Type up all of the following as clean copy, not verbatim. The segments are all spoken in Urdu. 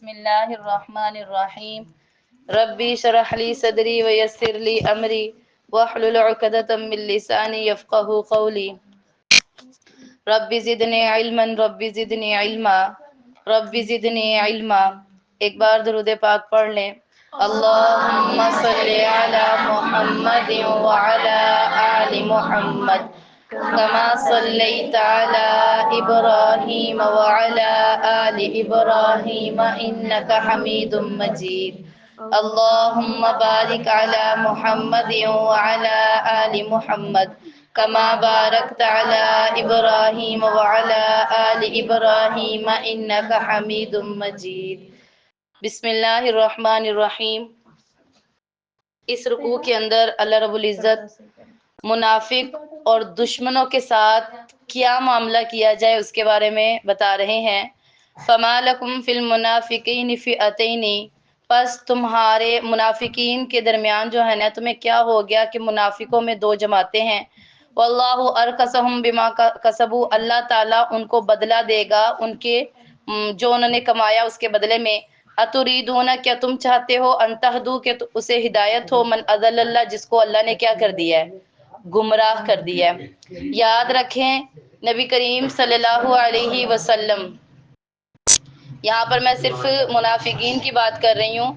بسم اللہ الرحمن الرحیم ربی شرح لی صدری ویسر لی امری واحلل عقدۃ من لسانی یفقهوا قولی ربی زدنی علما ربی زدنی علما ربی زدنی علما۔ ایک بار درود پاک پڑھ لیں۔ اللہم صلی علی محمد وعلی آل محمد كما صليت على إبراهيم وعلى آل إبراهيم إنك حميد مجيد اللهم بارك على محمد وعلى آل محمد كما باركت على إبراهيم وعلى آل إبراهيم إنك حميد مجيد۔ بسم اللہ الرحمن الرحیم۔ اس رکوع کے اندر اللہ رب العزت منافق اور دشمنوں کے ساتھ کیا معاملہ کیا جائے اس کے بارے میں بتا رہے ہیں۔ فَمَا لَكُمْ فِي الْمُنَافِقِينِ فِئَتَيْنِ، پس تمہارے منافقین کے درمیان جو ہے نا تمہیں کیا ہو گیا کہ منافقوں میں دو جماعتیں ہیں۔ وَاللَّهُ أَرْكَسَهُمْ بِمَا كَسَبُوا، اللہ تعالیٰ ان کو بدلہ دے گا ان کے جو انہوں نے کمایا اس کے بدلے میں۔ اتریدون، کیا تم چاہتے ہو ان تہدوا کہ اسے ہدایت ہو، من اضل اللہ، جس کو اللہ نے کیا کر دیا ہے، گمراہ کر دیا ہے۔ یاد رکھیں نبی کریم صلی اللہ علیہ وسلم، یہاں پر میں صرف منافقین کی بات کر رہی ہوں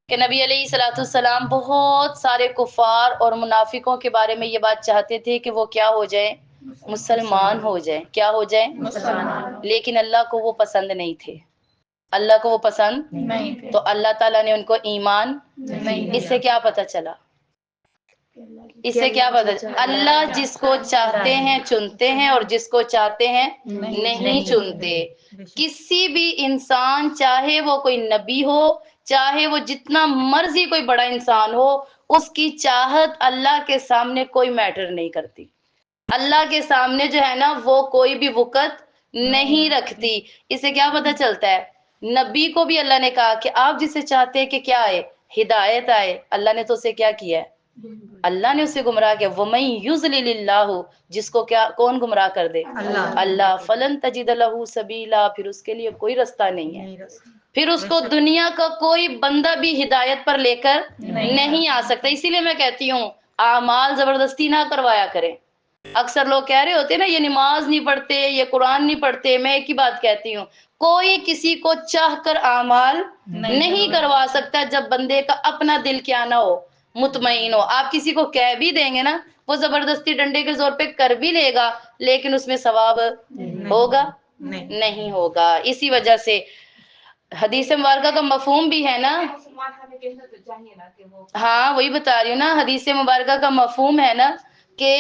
کہ نبی علیہ الصلوۃ والسلام بہت سارے کفار اور منافقوں کے بارے میں یہ بات چاہتے تھے کہ وہ کیا ہو جائے، مسلمان ہو جائے، کیا ہو جائے، مسلمان۔ لیکن اللہ کو وہ پسند نہیں تھے، اللہ کو وہ پسند نہیں تھے، تو اللہ تعالیٰ نے ان کو ایمان نہیں۔ اس سے کیا پتہ چلا، اس سے کیا پتہ چلا، اللہ جس کو چاہتے ہیں چنتے ہیں اور جس کو چاہتے ہیں نہیں چنتے۔ کسی بھی انسان، چاہے وہ کوئی نبی ہو، چاہے وہ جتنا مرضی کوئی بڑا انسان ہو، اس کی چاہت اللہ کے سامنے کوئی میٹر نہیں کرتی۔ اللہ کے سامنے جو ہے نا وہ کوئی بھی وقت نہیں رکھتی۔ اس سے کیا پتہ چلتا ہے، نبی کو بھی اللہ نے کہا کہ آپ جسے چاہتے ہیں کہ کیا آئے، ہدایت آئے، اللہ نے تو اسے کیا کیا ہے، اللہ نے اسے گمراہ کیا۔ وَمَن يُضْلِلِ اللَّهُ، جس کو کیا کون گمراہ کر دے، اللہ، فَلَن تَجِدَ لَهُ سَبِيلًا، پھر اس کے لیے کوئی رستہ نہیں ہے، پھر اس کو دنیا کا کوئی بندہ بھی ہدایت پر لے کر نہیں آ سکتا۔ اسی لیے میں کہتی ہوں اعمال زبردستی نہ کروایا کریں۔ اکثر لوگ کہہ رہے ہوتے ہیں نا یہ نماز نہیں پڑھتے، یہ قرآن نہیں پڑھتے، میں ایک ہی بات کہتی ہوں، کوئی کسی کو چاہ کر اعمال نہیں کروا سکتا جب بندے کا اپنا دل کیا نہ ہو، مطمئن ہو۔ آپ کسی کو کہہ بھی دیں گے نا، وہ زبردستی ڈنڈے کے زور پہ کر بھی لے گا، لیکن اس میں ثواب ہوگا نہیں ہوگا۔ اسی وجہ سے حدیث مبارکہ کا مفہوم بھی ہے نا، ہاں وہی بتا رہی ہوں نا، حدیث مبارکہ کا مفہوم ہے نا کہ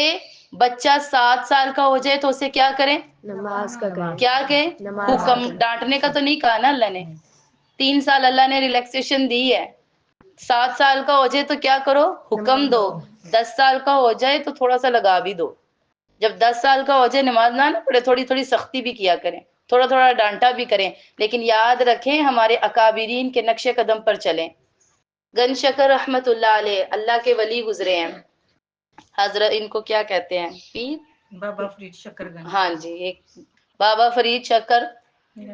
بچہ 7 سال کا ہو جائے تو اسے کیا کریں، نماز کا کریں، کیا کہ حکم، ڈانٹنے کا تو نہیں کہا نا اللہ نے۔ 3 سال اللہ نے ریلیکسیشن دی ہے، 7 سال کا ہو جائے تو کیا کرو، حکم دو، 10 سال کا ہو جائے تو تھوڑا سا لگا بھی دو۔ جب 10 سال کا ہو جائے نماز نہ پڑھے، تھوڑی تھوڑی سختی بھی کیا کریں، تھوڑا تھوڑا ڈانٹا بھی کریں، لیکن یاد رکھیں ہمارے اکابرین کے نقش قدم پر چلیں۔ گن شکر رحمت اللہ علیہ، اللہ کے ولی گزرے ہیں، حضرت ان کو کیا کہتے ہیں، پیر بابا فرید شکر گن، ہاں جی، ایک بابا فرید شکر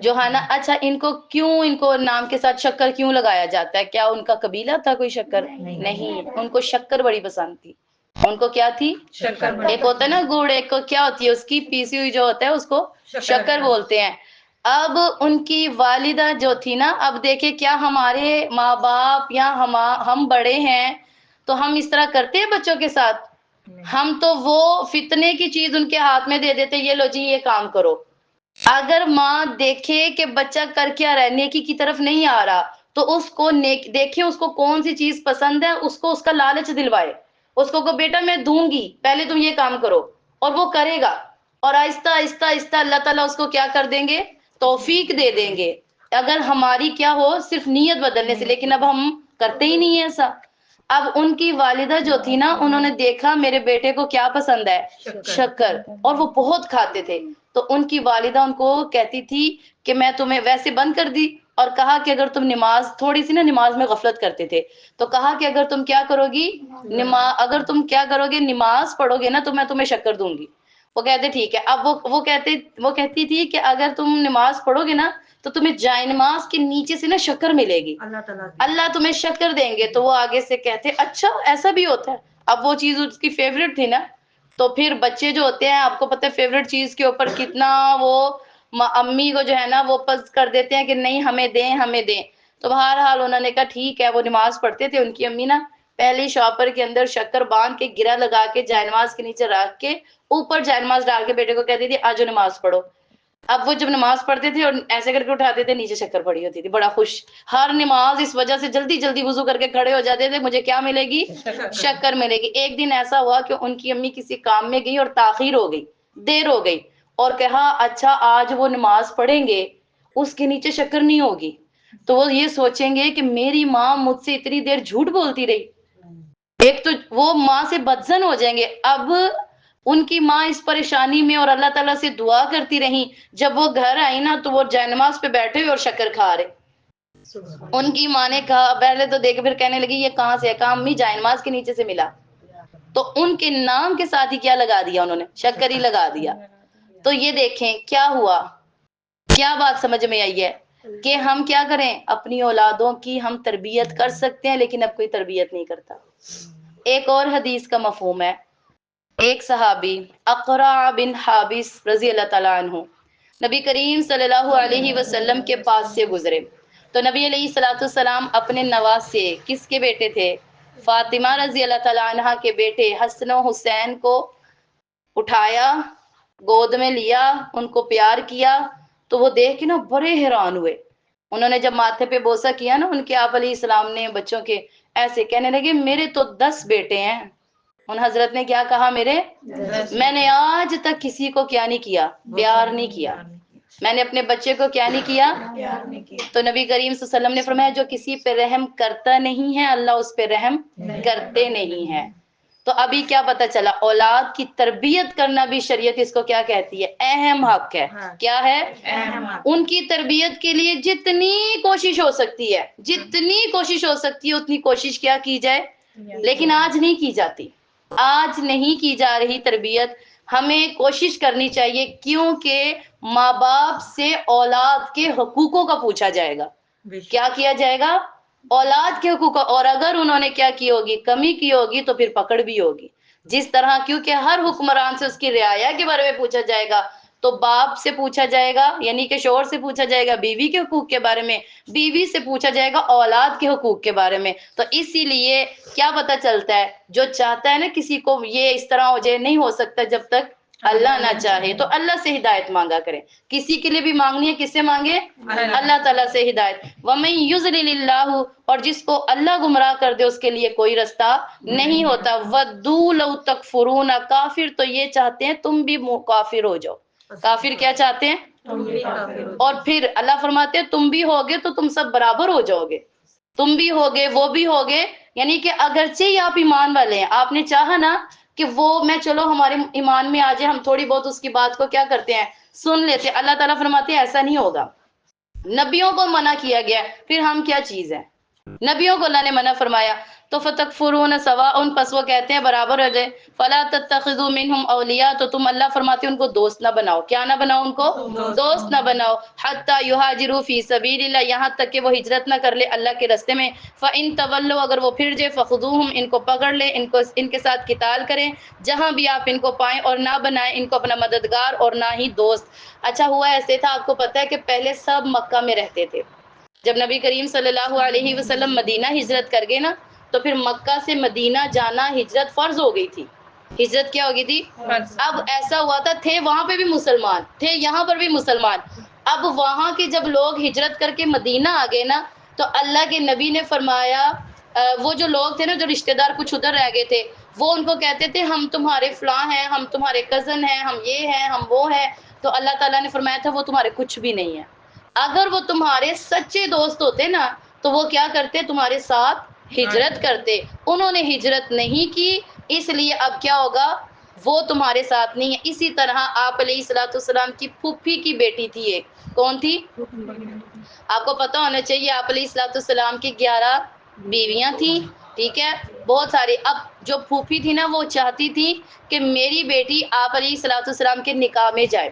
جو ہے نا۔ اچھا ان کو کیوں، ان کو نام کے ساتھ شکر کیوں لگایا جاتا ہے، کیا ان کا قبیلہ تھا کوئی شکر؟ نہیں، ان کو شکر بڑی پسند تھی۔ ان کو کیا تھی، شکر، ایک ہوتا ہے نا گڑ، ایک کو کیا ہوتی ہے اس کی پیسی ہوئی جو ہوتا ہے اس کو شکر بولتے ہیں۔ اب ان کی والدہ جو تھی نا، اب دیکھیں کیا ہمارے ماں باپ یا ہم بڑے ہیں تو ہم اس طرح کرتے ہیں بچوں کے ساتھ؟ ہم تو وہ فتنے کی چیز ان کے ہاتھ میں دے دیتے، یہ لو جی یہ کام کرو۔ اگر ماں دیکھے کہ بچہ کر کیا رہا ہے، نیکی کی طرف نہیں آ رہا، تو اس کو دیکھیں اس کو کون سی چیز پسند ہے، اس کو اس کا لالچ دلوائے، اس کو بیٹا میں دوں گی، پہلے تم یہ کام کرو، اور وہ کرے گا، اور آہستہ آہستہ آہستہ اللہ تعالیٰ اس کو کیا کر دیں گے، توفیق دے دیں گے، اگر ہماری کیا ہو، صرف نیت بدلنے سے۔ لیکن اب ہم کرتے ہی نہیں ہیں ایسا۔ اب ان کی والدہ جو تھی نا، انہوں نے دیکھا میرے بیٹے کو کیا پسند ہے، شکر، اور وہ بہت کھاتے تھے، تو ان کی والدہ ان کو کہتی تھی کہ میں تمہیں ویسے بند کر دی، اور کہا کہ اگر تم نماز، تھوڑی سی نا نماز میں غفلت کرتے تھے، تو کہا کہ اگر تم کیا کرو گی، اگر تم کیا کرو گے، نماز پڑھو گے نا تو میں تمہیں شکر دوں گی۔ وہ کہتے ٹھیک ہے۔ اب وہ کہتی تھی کہ اگر تم نماز پڑھو گے نا تو تمہیں جائے نماز کے نیچے سے نا شکر ملے گی، اللہ تعالیٰ اللہ تمہیں شکر دیں گے۔ تو وہ آگے سے کہتے اچھا ایسا بھی ہوتا ہے، اب وہ چیز اس کی فیوریٹ تھی نا، تو پھر بچے جو ہوتے ہیں آپ کو پتہ ہے فیوریٹ چیز کے اوپر کتنا وہ امی کو جو ہے نا وہ پسند کر دیتے ہیں کہ نہیں ہمیں دیں ہمیں دیں۔ تو بہرحال انہوں نے کہا ٹھیک ہے، وہ نماز پڑھتے تھے، ان کی امی نا پہلی شاپر کے اندر شکر باندھ کے گرہ لگا کے جائے نماز کے نیچے رکھ کے اوپر جائے نماز ڈال کے بیٹے کو کہتی تھی آجو نماز پڑھو۔ اب وہ جب نماز پڑھتے تھے اور ایسے کر کے اٹھاتے تھے نیچے شکر پڑی ہوتی تھی، بڑا خوش، ہر نماز اس وجہ سے جلدی جلدی وضو کر کے کھڑے ہو جاتے تھے، مجھے کیا ملے گی؟ شکر ملے گی۔ ایک دن ایسا ہوا کہ ان کی امی کسی کام میں گئی اور تاخیر ہو گئی، دیر ہو گئی، اور کہا اچھا آج وہ نماز پڑھیں گے اس کے نیچے شکر نہیں ہوگی تو وہ یہ سوچیں گے کہ میری ماں مجھ سے اتنی دیر جھوٹ بولتی رہی، ایک تو وہ ماں سے بدزن ہو جائیں گے۔ اب ان کی ماں اس پریشانی میں اور اللہ تعالیٰ سے دعا کرتی رہیں، جب وہ گھر آئی نا تو وہ جائے نماز پہ بیٹھے ہوئے اور شکر کھا رہے۔ ان کی ماں نے کہا، پہلے تو دیکھ پھر کہنے لگی یہ کہاں سے ہے، کہا امی جائے نماز کے نیچے سے ملا، تو ان کے نام کے ساتھ ہی کیا لگا دیا انہوں نے؟ شکر ہی لگا دیا۔ تو یہ دیکھیں کیا ہوا، کیا بات سمجھ میں آئی ہے کہ ہم کیا کریں، اپنی اولادوں کی ہم تربیت کر سکتے ہیں لیکن اب کوئی تربیت نہیں کرتا۔ ایک اور حدیث کا مفہوم ہے، ایک صحابی اقرع بن حابس رضی اللہ تعالیٰ عنہ نبی کریم صلی اللہ علیہ وسلم کے پاس سے گزرے، تو نبی علیہ الصلوۃ والسلام اپنے نواسے کس کے بیٹے تھے؟ فاطمہ رضی اللہ تعالیٰ عنہ کے بیٹے حسن و حسین کو اٹھایا، گود میں لیا، ان کو پیار کیا، تو وہ دیکھ کے نا بڑے حیران ہوئے۔ انہوں نے جب ماتھے پہ بوسہ کیا نا ان کے آپ علیہ السلام نے بچوں کے، ایسے کہنے لگے میرے تو 10 بیٹے ہیں۔ ان حضرت نے کیا کہا؟ میرے میں نے آج تک کسی کو کیا نہیں کیا؟ پیار نہیں کیا۔ میں نے اپنے بچے کو کیا نہیں کیا؟ تو نبی کریم صلی اللہ علیہ وسلم نے فرمایا جو کسی پہ رحم کرتا نہیں ہے اللہ اس پہ رحم کرتے نہیں ہیں۔ تو ابھی کیا پتہ چلا، اولاد کی تربیت کرنا بھی شریعت اس کو کیا کہتی ہے؟ اہم حق ہے۔ کیا ہے؟ ان کی تربیت کے لیے جتنی کوشش ہو سکتی ہے، جتنی کوشش ہو سکتی ہے اتنی کوشش کیا کی جائے، لیکن آج نہیں کی جاتی، آج نہیں کی جا رہی تربیت۔ ہمیں کوشش کرنی چاہیے کیونکہ ماں باپ سے اولاد کے حقوقوں کا پوچھا جائے گا۔ کیا کیا جائے گا؟ اولاد کے حقوق، اور اگر انہوں نے کیا کی ہوگی، کمی کی ہوگی تو پھر پکڑ بھی ہوگی۔ جس طرح کیونکہ ہر حکمران سے اس کی رعایا کے بارے میں پوچھا جائے گا، تو باپ سے پوچھا جائے گا یعنی کہ شوہر سے پوچھا جائے گا بیوی کے حقوق کے بارے میں، بیوی سے پوچھا جائے گا اولاد کے حقوق کے بارے میں۔ تو اسی لیے کیا پتہ چلتا ہے، جو چاہتا ہے نا کسی کو یہ اس طرح ہو جائے، نہیں ہو سکتا جب تک اللہ نہ چاہے۔ تو اللہ سے ہدایت مانگا کریں، کسی کے لیے بھی مانگنی ہے کس سے مانگے؟ اللہ تعالیٰ سے ہدایت۔ وَمَن يُضْلِلِ اللَّهُ، اور جس کو اللہ گمراہ کر دے اس کے لیے کوئی رستہ نہیں ہوتا۔ وَدُّوا لَوْ تَكْفُرُونَ، کافر تو یہ چاہتے ہیں تم بھی کافر ہو جاؤ۔ کافر کیا چاہتے ہیں؟ اور پھر اللہ فرماتے ہیں تم بھی ہوگے تو تم سب برابر ہو جاؤ گے، تم بھی ہوگے وہ بھی ہوگے، یعنی کہ اگرچہ ہی آپ ایمان والے ہیں، آپ نے چاہا نا کہ وہ میں چلو ہمارے ایمان میں آ جائے، ہم تھوڑی بہت اس کی بات کو کیا کرتے ہیں، سن لیتے ہیں۔ اللہ تعالیٰ فرماتے ہیں ایسا نہیں ہوگا، نبیوں کو منع کیا گیا، پھر ہم کیا چیز ہیں؟ نبیوں کو اللہ نے منع فرمایا۔ تو فَتَكْفُرُونَ سَوَاءٌ، پس وہ کہتے ہیں برابر ہو جائے۔ فَلَا تَتَّخِذُوا مِنْهُمْ أَوْلِيَاءَ، تو تم اللہ فرماتے ہیں ان کو دوست نہ بناؤ۔ کیا نہ بناؤ؟ ان کو دوست نہ بناؤ۔ حَتَّى يُهَاجِرُوا فِي سَبِيلِ اللَّهِ، یہاں تک کہ وہ ہجرت نہ کر لے اللہ کے راستے میں۔ فَإِن تَوَلَّوْا، اگر وہ پھر جائے، فَخُذُوهُمْ، ان کو پکڑ لے، ان کے ساتھ قتال کریں جہاں بھی آپ ان کو پائیں، اور نہ بنائیں ان کو اپنا مددگار اور نہ ہی دوست۔ اچھا ہوا ایسے تھا، آپ کو پتہ ہے کہ پہلے سب مکہ میں رہتے تھے، جب نبی کریم صلی اللہ علیہ وسلم مدینہ ہجرت کر گئے نا تو پھر مکہ سے مدینہ جانا ہجرت فرض ہو گئی تھی۔ ہجرت کیا ہو گئی تھی؟ اب ایسا ہوا تھا، تھے وہاں پہ بھی مسلمان تھے، یہاں پر بھی مسلمان۔ اب وہاں کے جب لوگ ہجرت کر کے مدینہ آ گئے نا تو اللہ کے نبی نے فرمایا، وہ جو لوگ تھے نا، جو رشتہ دار کچھ ادھر رہ گئے تھے، وہ ان کو کہتے تھے ہم تمہارے فلاں ہیں، ہم تمہارے کزن ہیں، ہم یہ ہیں، ہم وہ ہیں۔ تو اللہ تعالیٰ نے فرمایا تھا وہ تمہارے کچھ بھی نہیں ہیں، اگر وہ تمہارے سچے دوست ہوتے نا تو وہ کیا کرتے؟ تمہارے ساتھ ہجرت کرتے۔ انہوں نے ہجرت نہیں کی، اس لیے اب کیا ہوگا؟ وہ تمہارے ساتھ نہیں ہے۔ اسی طرح آپ علیہ الصلوۃ والسلام کی پھوپھی کی بیٹی تھی ایک، کون تھی؟ آپ کو پتہ ہونا چاہیے آپ علیہ الصلوۃ والسلام کی 11 بیویاں تھیں، ٹھیک ہے، بہت ساری۔ اب جو پھوپھی تھی نا وہ چاہتی تھی کہ میری بیٹی آپ علیہ الصلوۃ والسلام کے نکاح میں جائے،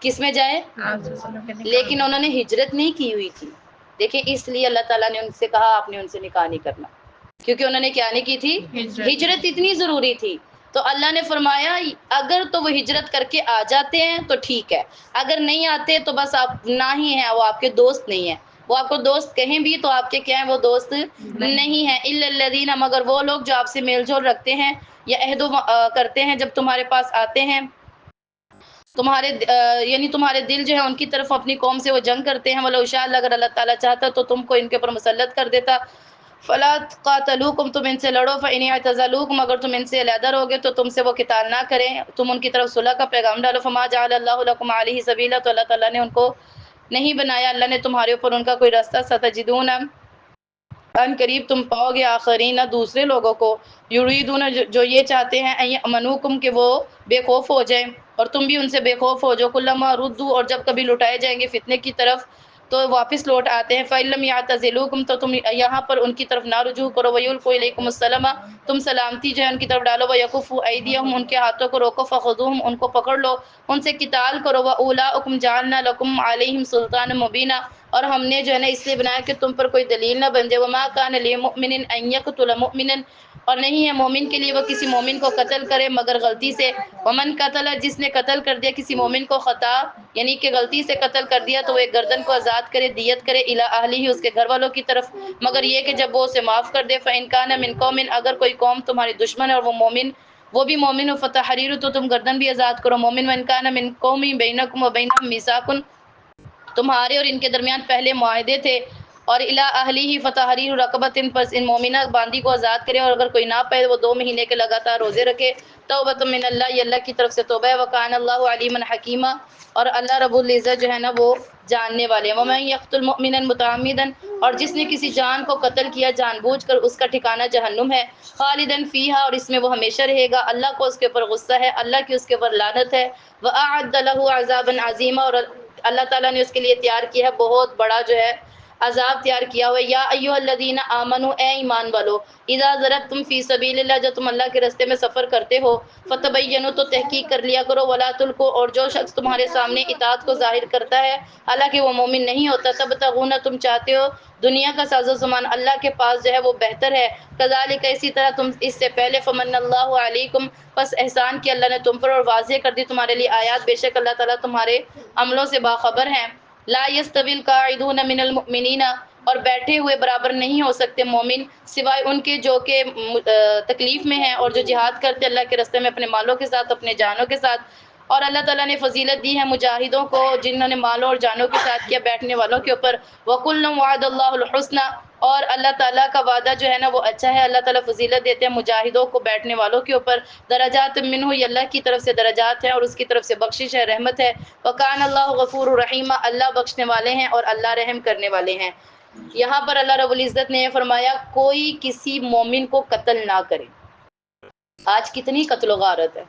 کس میں جائیں؟ لیکن انہوں نے ہجرت نہیں کی ہوئی تھی. دیکھیں اس لیے اللہ تعالیٰ نے ان سے کہا آپ نے ان سے نکاح نہیں کرنا، کیونکہ انہوں نے کیا نہیں کی تھی؟ ہجرت اتنی ضروری تھی. تو اللہ نے فرمایا اگر تو وہ ہجرت کر کے آ جاتے ہیں تو ٹھیک ہے، اگر نہیں آتے تو بس آپ نہ ہی ہیں، وہ آپ کے دوست نہیں ہیں. وہ آپ کو دوست کہیں بھی تو آپ کے کیا ہیں؟ وہ دوست نہیں ہیں. الا الذین، مگر وہ لوگ جو آپ سے میل جول رکھتے ہیں یا عہد کرتے ہیں، جب تمہارے پاس آتے ہیں تمہارے یعنی تمہارے دل جو ہے ان کی طرف اپنی قوم سے وہ جنگ کرتے ہیں. وَلَوْ شَاءَ اللَّهُ، اگر اللہ تعالیٰ چاہتا تو تم کو ان کے اوپر مسلط کر دیتا. فَلَا قَاتَلُوكُمْ، تم ان سے لڑو. فَإِنْ اعْتَزَلُوكُمْ، اگر تم ان سے علیحدہ رہو گے تو تم سے وہ قتال نہ کریں، تم ان کی طرف صلح کا پیغام ڈالو. فَمَا جَعَلَ اللَّهُ لَكُمْ عَلَيْهِ سَبِيلًا، تو اللہ تعالیٰ نے ان کو نہیں بنایا، اللہ نے تمہارے اوپر ان کا کوئی راستہ. سَتَجِدُونَ، ان قریب تم پاؤ گے، آخرین، دوسرے لوگوں کو، یریدون، جو یہ چاہتے ہیں، ان یامنوکم، کہ وہ بے خوف ہو جائیں اور تم بھی ان سے بے خوف ہو. جو کلما ردو، اور جب کبھی لٹائے جائیں گے فتنے کی طرف تو واپس لوٹ آتے ہیں. فَإِن لَّمْ يَعْتَزِلُوكُمْ، تو تم یہاں پر ان کی طرف نہ رجوع کرو. وَيُلْقُوا إِلَيْكُمُ السَّلَامَ، تم سلامتی جو ہے ان کی طرف ڈالو. وَيَكُفُّوا أَيْدِيَهُمْ، ان کے ہاتھوں کو روکو. فَخُذُوهُمْ، ان کو پکڑ لو، ان سے قتال کرو. وَأُولَٰئِكُمْ جَعَلْنَا لَكُمْ عَلَيْهِمْ سُلْطَانًا مُبِينًا، اور ہم نے جو ہے نا اس لیے بنایا کہ تم پر کوئی دلیل نہ بن جائے. وَمَا كَانَ لِمُؤْمِنٍ أَن يَقْتُلَ مُؤْمِنًا، اور نہیں ہے مومن کے لیے وہ کسی مومن کو قتل کرے مگر غلطی سے. ومن قتل، جس نے قتل کر دیا کسی مومن کو خطا یعنی کہ غلطی سے قتل کر دیا، تو وہ ایک گردن کو آزاد کرے، دیت کرے، الی اہلہ، اس کے گھر والوں کی طرف، مگر یہ کہ جب وہ اسے معاف کر دے. فإن کان من قوم، اگر کوئی قوم تمہاری دشمن ہے اور وہ بھی مومن ہو، فتحریر، تو تم گردن بھی آزاد کرو مومن. وإن کان من قوم بینکم وبینہم میثاق، تمہارے اور ان کے درمیان پہلے معاہدے تھے، اور الی اہلہ فتحریر رقبۃ، پس ان مومنہ باندی کو آزاد کرے. اور اگر کوئی نہ پائے وہ 2 مہینے کے لگاتار روزے رکھے. توبۃ من اللہ، یہ اللہ کی طرف سے توبہ ہے. وکان اللہ علیما حکیما، اور اللہ رب العزت جو ہے نا وہ جاننے والے ہیں. ومن یقتل مؤمنا متعمدا، اور جس نے کسی جان کو قتل کیا جان بوجھ کر، اس کا ٹھکانہ جہنم ہے. خالدا فیہا، اور اس میں وہ ہمیشہ رہے گا. اللہ کو اس کے اوپر غصہ ہے، اللہ کی اس کے اوپر لعنت ہے. واعد له عذابا عظیما، اور اللہ تعالیٰ نے اس کے لیے تیار کیا ہے بہت بڑا جو ہے عذاب تیار کیا ہوا ہے. یا ایھا الذین آمنوا، اے ایمان والو، اذا ضربتم فی سبیل اللہ، جب تم اللہ کے راستے میں سفر کرتے ہو، فتبینوا، تو تحقیق کر لیا کرو. ولا تلقوا، اور جو شخص تمہارے سامنے اطاعت کو ظاہر کرتا ہے حالانکہ وہ مومن نہیں ہوتا، تبتغون، تم چاہتے ہو دنیا کا ساز و سامان، اللہ کے پاس جو ہے وہ بہتر ہے. کذالک، اسی طرح تم اس سے پہلے، فمن اللہ علیکم، پس احسان کیا اللہ نے تم پر اور واضح کر دی تمہارے لیے آیات، بے شک اللہ تعالیٰ تمہارے عملوں سے باخبر ہیں. لا یستوی القاعدون من المؤمنین، اور بیٹھے ہوئے برابر نہیں ہو سکتے مومن سوائے ان کے جو کہ تکلیف میں ہیں، اور جو جہاد کرتے اللہ کے راستے میں اپنے مالوں کے ساتھ، اپنے جانوں کے ساتھ. اور اللہ تعالیٰ نے فضیلت دی ہے مجاہدوں کو جنہوں نے مالوں اور جانوں کے ساتھ کیا، بیٹھنے والوں کے اوپر. وَكُلًّا وَعَدَ اللَّهُ الْحُسْنَى، اور اللہ تعالیٰ کا وعدہ جو ہے نا وہ اچھا ہے. اللہ تعالیٰ فضیلت دیتے ہیں مجاہدوں کو بیٹھنے والوں کے اوپر. درجات منہ، یہ اللہ کی طرف سے درجات ہیں اور اس کی طرف سے بخشش ہے، رحمت ہے. وَكَانَ اللَّهُ غَفُورًا رَحِيمًا، اللہ بخشنے والے ہیں اور اللہ رحم کرنے والے ہیں. یہاں پر اللہ رب العزت نے یہ فرمایا کوئی کسی مومن کو قتل نہ کرے. آج کتنی قتل و غارت ہے،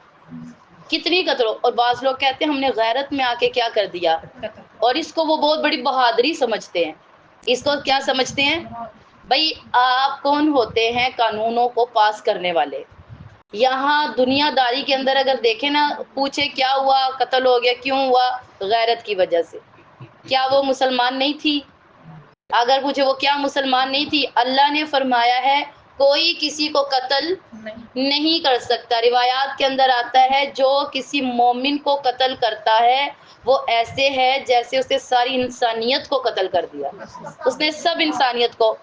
کتنی قتل، اور بعض لوگ کہتے ہیں ہم نے غیرت میں آ کے کیا کر دیا، اور اس کو وہ بہت بڑی بہادری سمجھتے ہیں. اس کو کیا سمجھتے ہیں؟ بھائی آپ کون ہوتے ہیں قانونوں کو پاس کرنے والے؟ یہاں دنیا داری کے اندر اگر دیکھیں نا، پوچھے کیا ہوا، قتل ہو گیا، کیوں ہوا؟ غیرت کی وجہ سے. کیا وہ مسلمان نہیں تھی؟ اگر پوچھے وہ کیا مسلمان نہیں تھی؟ اللہ نے فرمایا ہے کوئی کسی کو قتل نہیں کر سکتا. روایات کے اندر آتا ہے جو کسی مومن کو قتل کرتا ہے وہ ایسے ہے جیسے اس نے ساری انسانیت کو قتل کر دیا، اس نے سب انسانیت کو.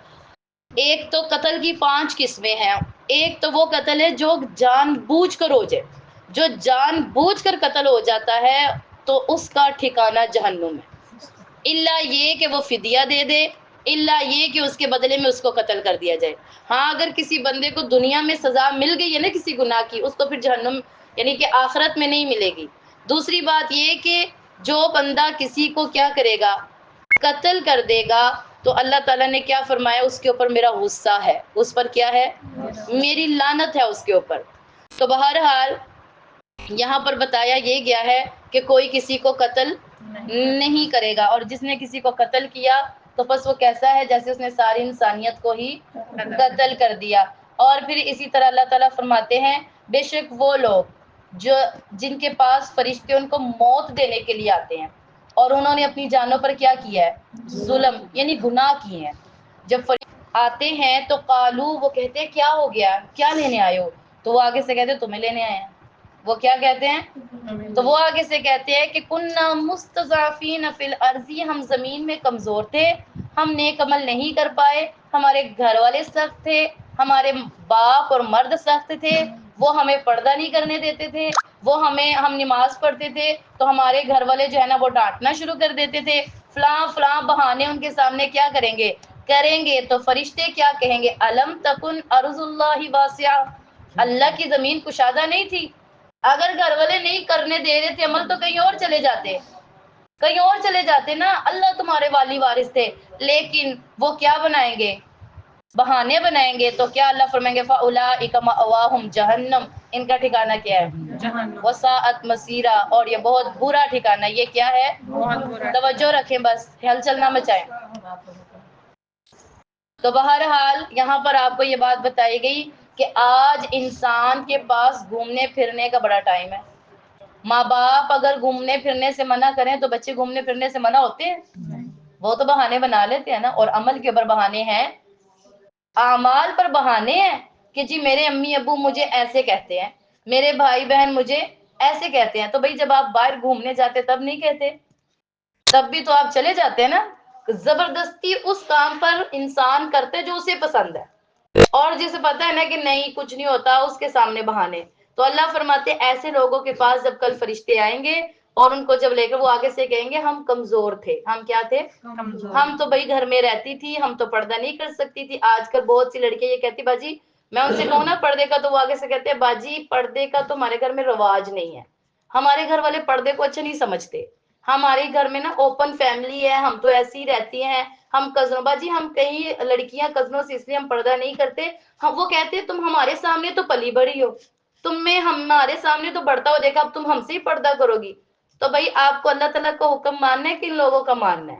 ایک تو قتل کی 5 قسمیں ہیں. ایک تو وہ قتل ہے جو جان بوجھ کر ہو جائے، جو جان بوجھ کر قتل ہو جاتا ہے تو اس کا ٹھکانہ جہنم ہے، الا یہ کہ وہ فدیہ دے دے، الا یہ کہ اس کے بدلے میں اس کو قتل کر دیا جائے. ہاں اگر کسی بندے کو دنیا میں سزا مل گئی ہے نا کسی گناہ کی، اس کو پھر جہنم یعنی کہ آخرت میں نہیں ملے گی. دوسری بات یہ کہ جو بندہ کسی کو کیا کرے گا، قتل کر دے گا، تو اللہ تعالیٰ نے کیا فرمایا، اس کے اوپر میرا غصہ ہے، اس پر کیا ہے، میری لعنت ہے اس کے اوپر. تو بہرحال یہاں پر بتایا یہ گیا ہے کہ کوئی کسی کو قتل نہیں کرے گا، اور جس نے کسی کو قتل کیا تو بس وہ کیسا ہے جیسے اس نے ساری انسانیت کو ہی قتل کر دیا. اور پھر اسی طرح اللہ تعالیٰ فرماتے ہیں بے شک وہ لوگ جو جن کے پاس فرشتے ان کو موت دینے کے لیے آتے ہیں اور انہوں نے اپنی جانوں پر کیا کیا ہے؟ ظلم، یعنی گناہ کیے ہیں. جب فرشتے آتے ہیں تو قالو، وہ کہتے ہیں کیا ہو گیا، کیا لینے آئے ہو؟ تو وہ آگے سے کہتے ہیں تمہیں لینے آئے ہیں. وہ کیا کہتے ہیں؟ تو وہ آگے سے کہتے ہیں کہ کننا مستضعفین فی الارض، ہم زمین میں کمزور تھے، ہم نیک عمل نہیں کر پائے، ہمارے گھر والے سخت تھے، ہمارے باپ اور مرد سخت تھے، وہ ہمیں پردہ نہیں کرنے دیتے تھے، ہم نماز پڑھتے تھے تو ہمارے گھر والے جو ہے نا وہ ڈانٹنا شروع کر دیتے تھے، فلاں فلاں بہانے ان کے سامنے کیا کریں گے. تو فرشتے کیا کہیں گے؟ الم تکن ارض اللہ واسعہ، اللہ کی زمین کشادہ نہیں تھی؟ اگر گھر والے نہیں کرنے دے رہے تھے عمل تو کہیں اور چلے جاتے، کہیں اور چلے جاتے نا. اللہ تمہارے والی وارث تھے، لیکن وہ کیا بنائیں گے؟ بہانے بنائیں گے. تو کیا اللہ فرمائیں گے فاولئک مأواہم جہنم، ان کا ٹھکانہ کیا ہے؟ جہنم، وساءت مصیرا، اور یہ بہت برا ٹھکانہ. یہ کیا ہے؟ بہت برا. توجہ رکھیں، بس ہلچل نہ مچائیں. تو بہرحال یہاں پر آپ کو یہ بات بتائی گئی کہ آج انسان کے پاس گھومنے پھرنے کا بڑا ٹائم ہے. ماں باپ اگر گھومنے پھرنے سے منع کریں تو بچے گھومنے پھرنے سے منع ہوتے ہیں؟ وہ تو بہانے بنا لیتے ہیں نا. اور عمل کے اوپر بہانے ہیں، اعمال پر بہانے ہیں کہ جی میرے امی ابو مجھے ایسے کہتے ہیں، میرے بھائی بہن مجھے ایسے کہتے ہیں. تو بھئی جب آپ باہر گھومنے جاتے تب نہیں کہتے؟ تب بھی تو آپ چلے جاتے ہیں نا. زبردستی اس کام پر انسان کرتے جو اسے پسند ہے، اور جسے پتا ہے نا کہ نہیں کچھ نہیں ہوتا، اس کے سامنے بہانے. تو اللہ فرماتے ایسے لوگوں کے پاس جب کل فرشتے آئیں گے اور ان کو جب لے کر وہ آگے سے کہیں گے ہم کمزور تھے. ہم کیا تھے؟ کمزور. ہم تو بھائی گھر میں رہتی تھی، ہم تو پردہ نہیں کر سکتی تھی. آج کل بہت سی لڑکیاں یہ کہتی باجی میں ان سے کہوں نا پردے کا، تو وہ آگے سے کہتے ہیں باجی پردے کا تو ہمارے گھر میں رواج نہیں ہے، ہمارے گھر والے پردے کو اچھا نہیں سمجھتے، ہمارے گھر میں نا اوپن فیملی ہے، ہم تو ایسی رہتی ہیں، ہم کزنوں. باجی ہم کئی لڑکیاں کزنوں سے اس لیے ہم پردہ نہیں کرتے، وہ کہتے ہیں تم ہمارے سامنے تو پلی بڑی ہو، تم میں ہمارے سامنے تو بڑھتا ہوا دیکھا، اب تم ہم سے ہی پردہ کرو گی. تو بھائی آپ کو اللہ تعالیٰ کا حکم ماننا ہے کن لوگوں کا ماننا ہے؟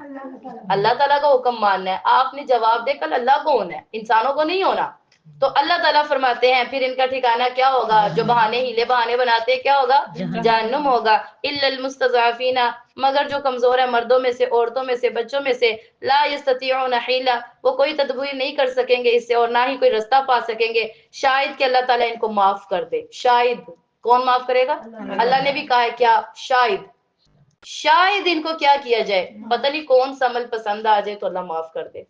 اللہ تعالیٰ کا حکم ماننا ہے. آپ نے جواب دے کل اللہ کو ہونا ہے، انسانوں کو نہیں ہونا. تو اللہ تعالیٰ فرماتے ہیں پھر ان کا ٹھکانہ کیا ہوگا؟ جو بہانے ہیلے بہانے بناتے کیا ہوگا؟ جہنم ہوگا. الا المستضعفین، مگر جو کمزور ہے مردوں میں سے، عورتوں میں سے، بچوں میں سے، لا یستطیعون حیلا، وہ کوئی تدبیر نہیں کر سکیں گے اس سے اور نہ ہی کوئی رستہ پا سکیں گے. شاید کہ اللہ تعالیٰ ان کو معاف کر دے. شاید کون معاف کرے گا؟ اللہ نے بھی کہا ہے کیا؟ شاید. شاید ان کو کیا کیا جائے، پتہ نہیں کون سا عمل پسند آ جائے تو اللہ معاف کر دے،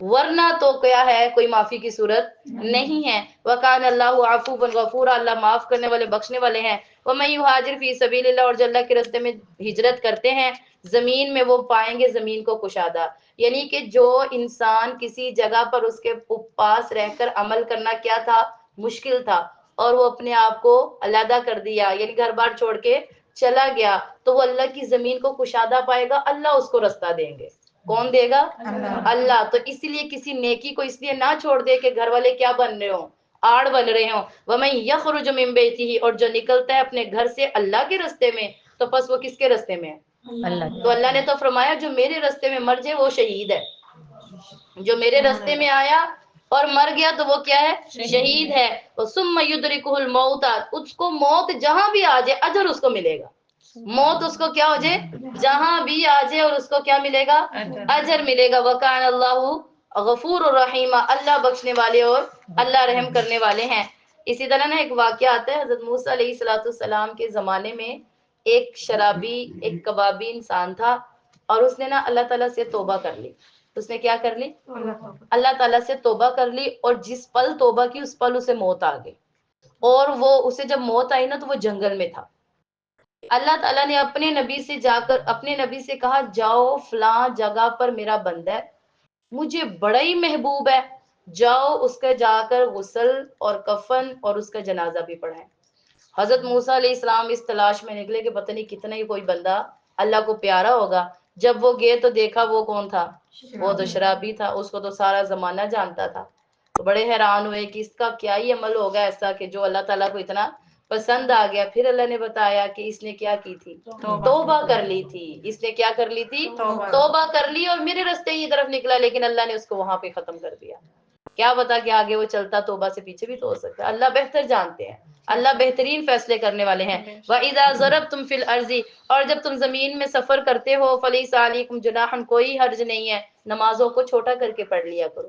ورنہ تو کیا ہے کوئی معافی کی صورت نہیں ہے. وَقَانَ اللَّهُ عَفُوًّا غَفُورًا، اللہ معاف کرنے والے بخشنے والے ہیں. وَمَن يُهَاجِرْ فِي سَبِيلِ اللَّهِ، اور جو اللہ کے راستے میں ہجرت کرتے ہیں زمین میں وہ پائیں گے زمین کو کشادہ. یعنی کہ جو انسان کسی جگہ پر اس کے پاس رہ کر عمل کرنا کیا تھا؟ مشکل تھا، اور وہ اپنے آپ کو علیحدہ کر دیا، یعنی گھر بار چھوڑ کے چلا گیا، تو وہ اللہ کی زمین کو کشادہ پائے گا، اللہ اس کو رستہ دیں گے. کون دے گا؟ اللہ. تو اسی لیے کسی نیکی کو اس لیے نہ چھوڑ دے کہ گھر والے کیا بن رہے ہوں، آڑ بن رہے ہوں. وَمَن يَخْرُجُ مِن بَيْتِهِ، اور جو نکلتا ہے اپنے گھر سے اللہ کے رستے میں، تو پس وہ کس کے رستے میں ہے؟ اللہ. تو اللہ نے تو فرمایا جو میرے رستے میں مر جائے وہ شہید ہے، جو میرے رستے میں آیا اور مر گیا تو وہ کیا ہے؟ شہید ہے. ثُمَّ يُدْرِكُهُ الْمَوْتَ، اس کو موت جہاں بھی آ جائے اجر اس کو ملے گا. موت اس کو کیا ہو جائے؟ جہاں بھی آ جائے، اور اس کو کیا ملے گا؟ اجر ملے گا. وَكَانَ اللَّهُ غَفُورٌ رَحِيمًا، اللہ بخشنے والے اور اللہ رحم کرنے والے ہیں. اسی طرح نا ایک واقعہ آتا ہے حضرت موسیٰ علیہ السلام کے زمانے میں ایک شرابی، ایک کبابی انسان تھا، اور اس نے نا اللہ تعالیٰ سے توبہ کر لی. اس نے کیا کر لی؟ اللہ تعالیٰ سے توبہ کر لی، اور جس پل توبہ کی اس پل اسے موت آ گئی، اور وہ اسے جب موت آئی نا تو وہ جنگل میں تھا. اللہ تعالیٰ نے اپنے نبی سے جا کر اپنے نبی سے کہا جاؤ فلاں جگہ پر میرا بندہ ہے، مجھے بڑا ہی محبوب ہے، جاؤ اس کا جا کر غسل اور کفن اور اس کا جنازہ بھی پڑھائیں. حضرت موسیٰ علیہ السلام اس تلاش میں نکلے کہ پتہ نہیں کتنا ہی کوئی بندہ اللہ کو پیارا ہوگا. جب وہ گئے تو دیکھا وہ کون تھا؟ وہ تو شرابی تھا، اس کو تو سارا زمانہ جانتا تھا. تو بڑے حیران ہوئے کہ اس کا کیا ہی عمل ہوگا ایسا کہ جو اللہ تعالیٰ کو اتنا پسند آ گیا. پھر اللہ نے بتایا کہ اس نے کیا کی تھی؟ توبہ کر لی تھی. اس نے کیا کر لی تھی؟ توبہ کر لی، اور میرے راستے کی طرف نکلا، لیکن اللہ نے اس کو وہاں پہ ختم کر دیا. کیا پتا کہ آگے وہ چلتا توبہ سے پیچھے بھی تو ہو سکتا ہے، اللہ بہتر جانتے ہیں، اللہ بہترین فیصلے کرنے والے ہیں۔ وَإِذَا ضَرَبْتُمْ فِي الْأَرْضِ، اور جب تم زمین میں سفر کرتے ہو، فَلَيْسَ عَلَيْكُمْ جُنَاحٌ، کوئی حرج نہیں ہے، نمازوں کو چھوٹا کر کے پڑھ لیا کرو۔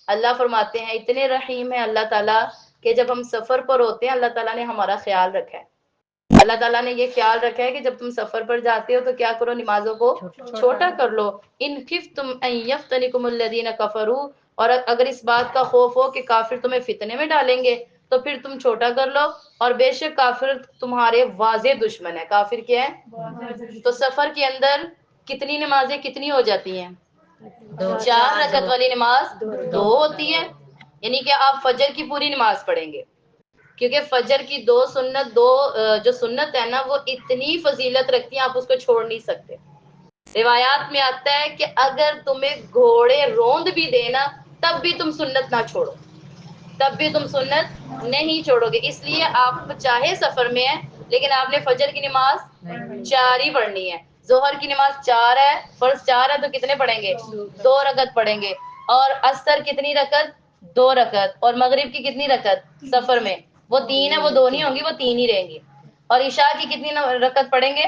اللہ فرماتے ہیں اتنے رحیم ہیں اللہ تعالیٰ کہ جب ہم سفر پر ہوتے ہیں اللہ تعالیٰ نے ہمارا خیال رکھا ہے، اللہ تعالیٰ نے یہ خیال رکھا ہے کہ جب تم سفر پر جاتے ہو تو کیا کرو، نمازوں کو چھوٹا کر لو۔ ان خفتم ان یفتنکم الذین کفروا، اور اگر اس بات کا خوف ہو کہ کافر تمہیں فتنے میں ڈالیں گے تو پھر تم چھوٹا کر لو، اور بے شک کافر تمہارے واضح دشمن ہے۔ کافر کیا ہے؟ تو سفر کے اندر کتنی نمازیں کتنی ہو جاتی ہیں؟ 4 رکعت والی نماز 2 ہوتی ہے، یعنی کہ آپ فجر کی پوری نماز پڑھیں گے، کیونکہ فجر کی 2 سنت، جو سنت ہے نا وہ اتنی فضیلت رکھتی ہیں آپ اس کو چھوڑ نہیں سکتے۔ روایات میں آتا ہے کہ اگر تمہیں گھوڑے روند بھی دینا تب بھی تم سنت نہ چھوڑو، تب بھی تم سنت نہیں چھوڑو گے، اس لیے آپ چاہے سفر میں ہیں لیکن آپ نے فجر کی نماز 4 ہی پڑھنی ہے، ظہر کی نماز 4 ہے، فرض 4 ہے تو کتنے پڑھیں گے؟ 2 رکعت پڑھیں گے، اور عصر کتنی رکعت؟ 2 رکعت، اور مغرب کی کتنی رکعت سفر میں؟ وہ 3 ہے، وہ 2 نہیں ہوں گی، وہ 3 ہی رہیں گی، اور عشاء کی کتنی رکعت پڑھیں گے؟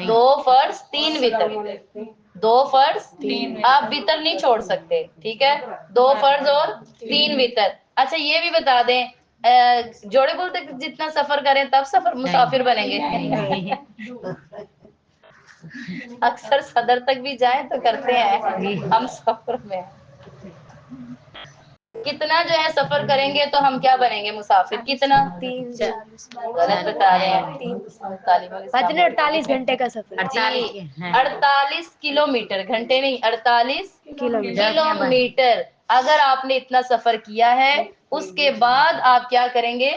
2 فرض 3 وتر، 2 فرض 3، آپ وتر نہیں چھوڑ سکتے، ٹھیک ہے، 2 فرض اور 3 وتر۔ اچھا یہ بھی بتا دیں جوڑے بول تک جتنا سفر کریں تب سفر مسافر بنیں گے؟ اکثر صدر تک بھی جائیں تو کرتے ہیں ہم سفر میں، کتنا جو ہے سفر کریں گے تو ہم کیا بنیں گے مسافر؟ کتنا؟ غلط بتا رہے ہیں، 48 گھنٹے کا سفر، 48 کلومیٹر، گھنٹے نہیں، 48 کلومیٹر۔ اگر آپ نے اتنا سفر کیا ہے اس کے بعد آپ کیا کریں گے؟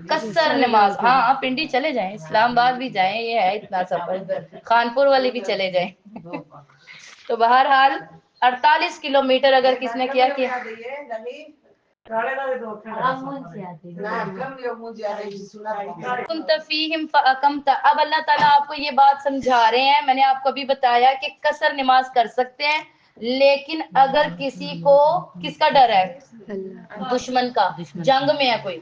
قصر نماز۔ ہاں پنڈی چلے جائیں، اسلام آباد بھی جائیں، یہ ہے اتنا سفر، خانپور والے بھی چلے جائیں۔ تو بہرحال 48 کلومیٹر اگر کس نے کیا كنت فيهم فأقمت، اب اللہ تعالیٰ آپ کو یہ بات سمجھا رہے ہیں، میں نے آپ کو ابھی بتایا کہ قصر نماز کر سکتے ہیں، لیکن اگر کسی کو کس کا ڈر ہے؟ دشمن کا، جنگ میں ہے کوئی،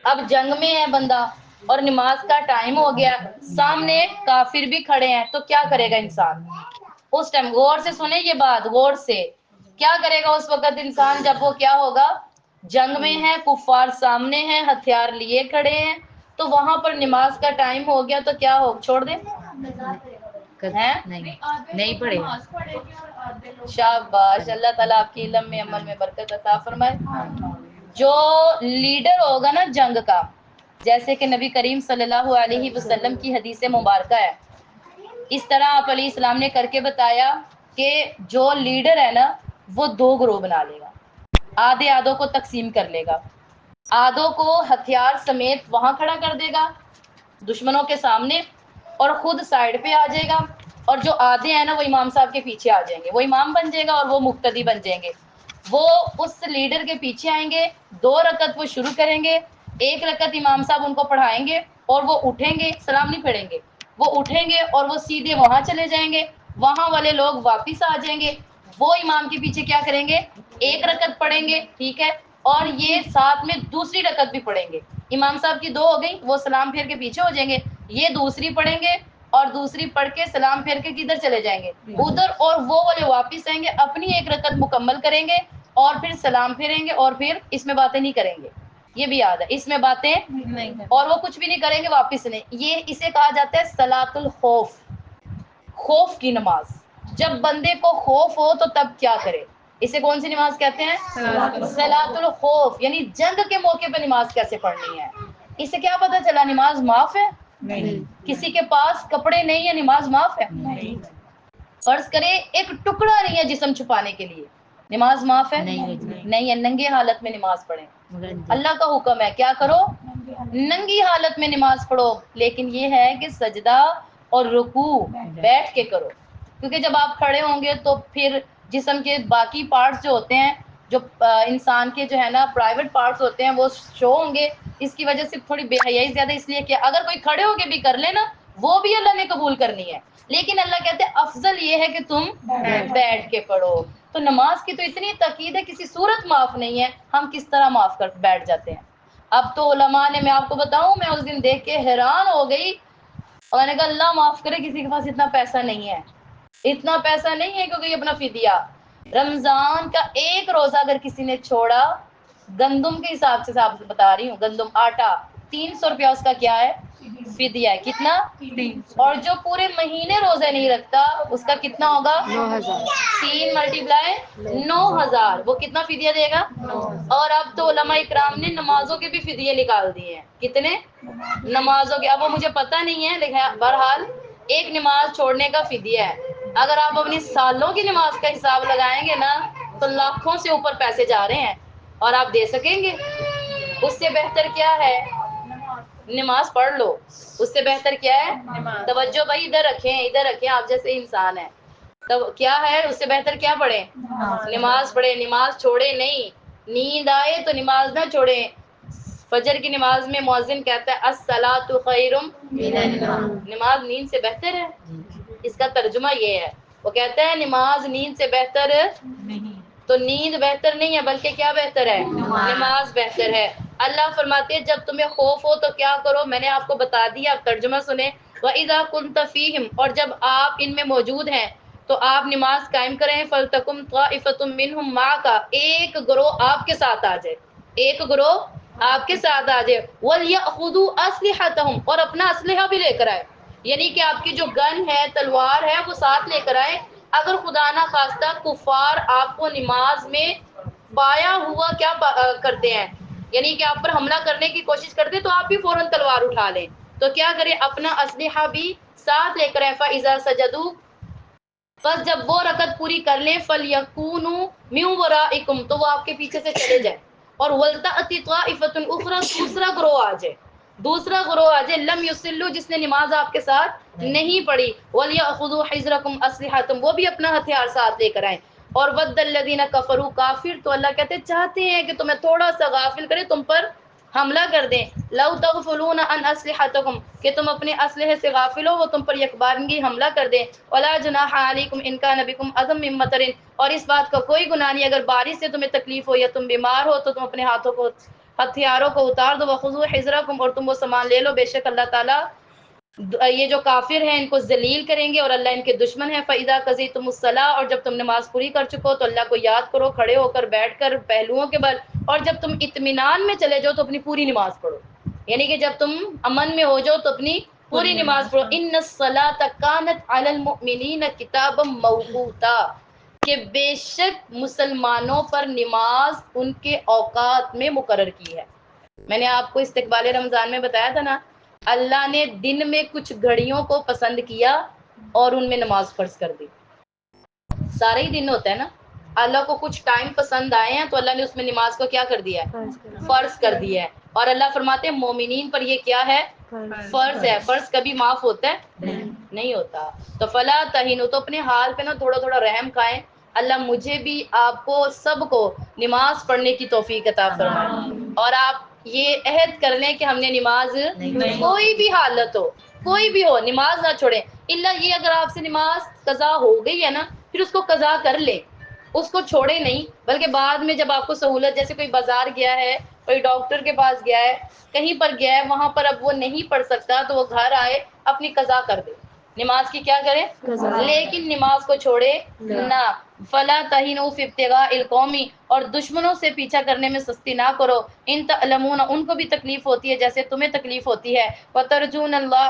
اب جنگ میں ہے بندہ اور نماز کا ٹائم ہو گیا، سامنے کافر بھی کھڑے ہیں، تو کیا کرے گا انسان اس ٹائم؟ غور سے سنیں یہ بات، غور سے، کیا کرے گا اس وقت انسان جب وہ کیا ہوگا؟ جنگ میں ہے، کفار سامنے ہیں، ہتھیار لیے کھڑے ہیں، تو وہاں پر نماز کا ٹائم ہو گیا تو کیا ہو؟ چھوڑ دیں؟ نہیں پڑھے؟ شاباش، اللہ تعالیٰ آپ کی علم میں عمل میں برکت عطا فرمائے۔ جو لیڈر ہوگا نا جنگ کا، جیسے کہ نبی کریم صلی اللہ علیہ وسلم کی حدیث مبارکہ ہے، اس طرح آپ علیہ السلام نے کر کے بتایا کہ جو لیڈر ہے نا وہ 2 گروہ بنا لے گا، آدھے آدھوں کو تقسیم کر لے گا، آدھوں کو ہتھیار سمیت وہاں کھڑا کر دے گا دشمنوں کے سامنے، اور خود سائیڈ پہ آ جائے گا، اور جو آدھے ہیں نا وہ امام صاحب کے پیچھے آ جائیں گے، وہ امام بن جائے گا اور وہ مقتدی بن جائیں گے، وہ اس لیڈر کے پیچھے آئیں گے، 2 رکعت وہ شروع کریں گے، 1 رکعت امام صاحب ان کو پڑھائیں گے، اور وہ اٹھیں گے، سلام نہیں پڑھیں گے، وہ اٹھیں گے اور وہ سیدھے وہاں چلے جائیں گے، وہاں والے لوگ واپس آ جائیں گے، وہ امام کے پیچھے کیا کریں گے؟ 1 رکعت پڑھیں گے، ٹھیک ہے، اور یہ ساتھ میں دوسری رکعت بھی پڑھیں گے، امام صاحب کی 2 ہو گئی، وہ سلام پھیر کے پیچھے ہو جائیں گے، یہ دوسری پڑھیں گے، اور دوسری پڑھ کے سلام پھیر کے کدھر چلے جائیں گے؟ ادھر، اور وہ والے واپس آئیں گے، اپنی 1 رکعت مکمل کریں گے، اور پھر سلام پھیریں گے، اور پھر اس میں باتیں نہیں کریں گے، یہ بھی یاد ہے، اس میں باتیں نہیں، اور وہ کچھ بھی نہیں کریں گے، واپس نہیں، یہ اسے کہا جاتا ہے صلاۃ الخوف، خوف کی نماز۔ جب بندے کو خوف ہو تو تب کیا کرے؟ اسے کون سی نماز کہتے ہیں؟ صلاۃ الخوف، یعنی جنگ کے موقع پہ نماز کیسے پڑھنی ہے۔ اسے کیا پتا چلا نماز معاف ہے؟ نہیں۔ کسی کے پاس کپڑے نہیں ہے، نماز معاف ہے؟ فرض کرے ایک ٹکڑا نہیں ہے جسم چھپانے کے لیے، نماز معاف ہے؟ نہیں ہے، ننگے حالت میں نماز پڑھیں، اللہ کا حکم ہے کیا کرو؟ ننگی حالت میں نماز پڑھو، لیکن یہ ہے کہ سجدہ اور رکوع بیٹھ کے کرو، کیونکہ جب آپ کھڑے ہوں گے تو پھر جسم کے باقی پارٹس جو ہوتے ہیں، جو انسان کے جو ہے نا پرائیویٹ پارٹس ہوتے ہیں وہ شو ہوں گے، اس کی وجہ سے تھوڑی بے حیائی زیادہ، اس لیے کہ اگر کوئی کھڑے ہو کے بھی کر لے نا وہ بھی اللہ نے قبول کرنی ہے، لیکن اللہ کہتے ہیں افضل یہ ہے کہ تم بیٹھ کے پڑھو۔ تو نماز کی تو اتنی تاکید ہے، کسی صورت معاف نہیں ہے، ہم کس طرح معاف کر بیٹھ جاتے ہیں۔ اب تو علماء نے، میں آپ کو بتاؤں، میں اس دن دیکھ کے حیران ہو گئی، اور میں نے کہا اللہ معاف کرے کسی کے پاس اتنا پیسہ نہیں ہے، اتنا پیسہ نہیں ہے کیونکہ یہ اپنا فدیہ رمضان کا ایک روزہ اگر کسی نے چھوڑا، گندم کے حساب سے صاحب بتا رہی ہوں، گندم آٹا 300 روپیہ اس کا کیا ہے؟ فدیہ ہے۔ کتنا؟ اور جو پورے مہینے روزے نہیں رکھتا اس کا کتنا ہوگا؟ 9,000 3 ملٹیپلائی 9,000، وہ کتنا فدیہ دے گا؟ اور اب تو علماء اکرام نے نمازوں کے بھی فدیے نکال دیے ہیں۔ کتنے؟ نمازوں کے، اب وہ مجھے پتہ نہیں ہے، لیکن بہرحال ایک نماز چھوڑنے کا فدیہ ہے۔ اگر آپ اپنی سالوں کی نماز کا حساب لگائیں گے نا تو لاکھوں سے اوپر پیسے جا رہے ہیں، اور آپ دے سکیں گے؟ اس سے بہتر کیا ہے؟ نماز پڑھ لو۔ اس سے بہتر کیا ہے؟ توجہ بھائی ادھر رکھیں، ادھر رکھیں، آپ جیسے انسان ہیں۔ تو کیا ہے؟ اس سے بہتر کیا پڑھیں؟ نماز پڑھیں، نماز چھوڑے نہیں۔ نیند آئے تو نماز نہ چھوڑیں۔ فجر کی نماز میں مؤذن کہتا ہے الصلاۃ خیر من النوم، نماز نیند سے بہتر ہے۔ اس کا ترجمہ یہ ہے، وہ کہتا ہے نماز نیند سے بہتر تو نیند بہتر نہیں ہے، بلکہ کیا بہتر ہے؟ نماز بہتر ہے۔ اللہ فرماتے ہیں جب تمہیں خوف ہو تو کیا کرو، میں نے آپ کو بتا دیا، آپ ترجمہ سنیں۔ وَإِذَا كُنْتَ فِيهِمْ، اور جب آپ ان میں موجود ہیں تو آپ نماز قائم کریں۔ فَلْتَكُمْ طَائِفَةٌ مِّنْهُمْ مَعَكَ، ایک گروہ آپ کے ساتھ آ جائے، ایک گروہ آپ کے ساتھ آ جائے۔ وَلْيَأْخُذُوا أَسْلِحَتَهُمْ، اور اپنا اسلحہ بھی لے کر آئے، یعنی کہ آپ کی جو گن ہے، تلوار ہے، وہ ساتھ لے کر آئے۔ اگر خدا نہ خواستہ کفار آپ کو نماز میں پایا ہوا کیا کرتے ہیں، یعنی کہ آپ پر حملہ کرنے کی کوشش کرتے ہیں، تو آپ بھی فوراً تلوار اٹھا لیں۔ تو کیا کریں؟ اپنا اسلحہ بھی ساتھ لے کر آئے۔ فَإِذَا سَجَدُوا، بس جب وہ رکعت پوری کر لیں، فَلْيَكُونُوا مِن وَرَائِكُمْ، تو وہ آپ کے پیچھے سے چلے جائیں۔ اور وَلْتَأْتِ طَائِفَةٌ أُخْرَىٰ، دوسرا گروہ آ جائے، دوسرا گروہ آ جائے، لم یصلوا، جس نے نماز آپ کے ساتھ نہیں پڑھی۔ وَلْيَأْخُذُوا حِذْرَكُمْ أَسْلِحَتَهُمْ، وہ بھی اپنا ہتھیار ساتھ لے کر آئیں۔ اور وَدَّ الَّذِينَ كَفَرُوا، کافر تو اللہ کہتے چاہتے ہیں کہ تمہیں تھوڑا سا غافل کرے، تم پر حملہ کر دیں۔ لَوْ تَغْفُلُونَ عَنْ أَسْلِحَتِكُمْ، کہ تم اپنے اسلحے سے غافل ہو، وہ تم پر یکبارگی حملہ کر دیں۔ وَلَا جُنَاحَ عَلَيْكُمْ إِنْ كَانَ بِكُمْ أَذًى مِّن مَطَرٍ، اور اس بات کا کوئی گناہ نہیں اگر بارش سے تمہیں تکلیف ہو یا تم بیمار ہو تو تم اپنے ہتھیاروں کو اتار دو۔ وَخُذُوا حِذْرَكُمْ، اور تم وہ سامان لے لو، بے شک اللہ تعالیٰ یہ جو کافر ہیں ان کو ذلیل کریں گے، اور اللہ ان کے دشمن ہے۔ فَإِذَا قَضَيْتُمُ الصَّلَاةَ، اور جب تم نماز پوری کر چکو تو اللہ کو یاد کرو، کھڑے ہو کر، بیٹھ کر، پہلوؤں کے بل، اور جب تم اطمینان میں چلے جاؤ تو اپنی پوری نماز پڑھو، یعنی کہ جب تم امن میں ہو جاؤ تو اپنی پوری نماز پڑھو۔ إِنَّ الصَّلَاةَ كَانَتْ عَلَى الْمُؤْمِنِينَ كِتَابًا مَّوْقُوتًا، کہ بے شک مسلمانوں پر نماز ان کے اوقات میں مقرر کی ہے۔ میں نے آپ کو استقبال رمضان میں بتایا تھا نا، اللہ نے دن میں کچھ گھڑیوں کو پسند کیا اور ان میں نماز فرض کر دی۔ سارے ہی دن ہوتا ہے نا، اللہ کو کچھ ٹائم پسند آئے ہیں تو اللہ نے اس میں نماز کو کیا کر دیا ہے؟ فرض کر دیا ہے۔ اور اللہ فرماتے ہیں مومنین پر یہ کیا ہے؟ فرض ہے۔ فرض کبھی معاف ہوتا ہے؟ نہیں ہوتا۔ تو فلا تہینوا، تو اپنے حال پہ نا تھوڑا تھوڑا رحم کھائیں۔ اللہ مجھے بھی، آپ کو، سب کو نماز پڑھنے کی توفیق عطا فرمائے، اور آپ یہ عہد کر لیں کہ ہم نے نماز کوئی بھی حالت ہو، کوئی بھی ہو، نماز نہ چھوڑیں۔ اللہ یہ اگر آپ سے نماز قضا ہو گئی ہے نا، پھر اس کو قضا کر لیں، اس کو چھوڑے نہیں، بلکہ بعد میں جب آپ کو سہولت، جیسے کوئی بازار گیا ہے، کوئی ڈاکٹر کے پاس گیا ہے، کہیں پر گیا ہے، وہاں پر اب وہ نہیں پڑھ سکتا تو وہ گھر آئے اپنی قضا کر دے، نماز کی کیا کرے؟ لیکن نماز کو چھوڑے نہ۔ فلا تہینوا فی ابتغاء القوم، اور دشمنوں سے پیچھا کرنے میں سستی نہ کرو۔ ان تعلمون، ان کو بھی تکلیف ہوتی ہے جیسے تمہیں تکلیف ہوتی ہے۔ وترجون اللہ،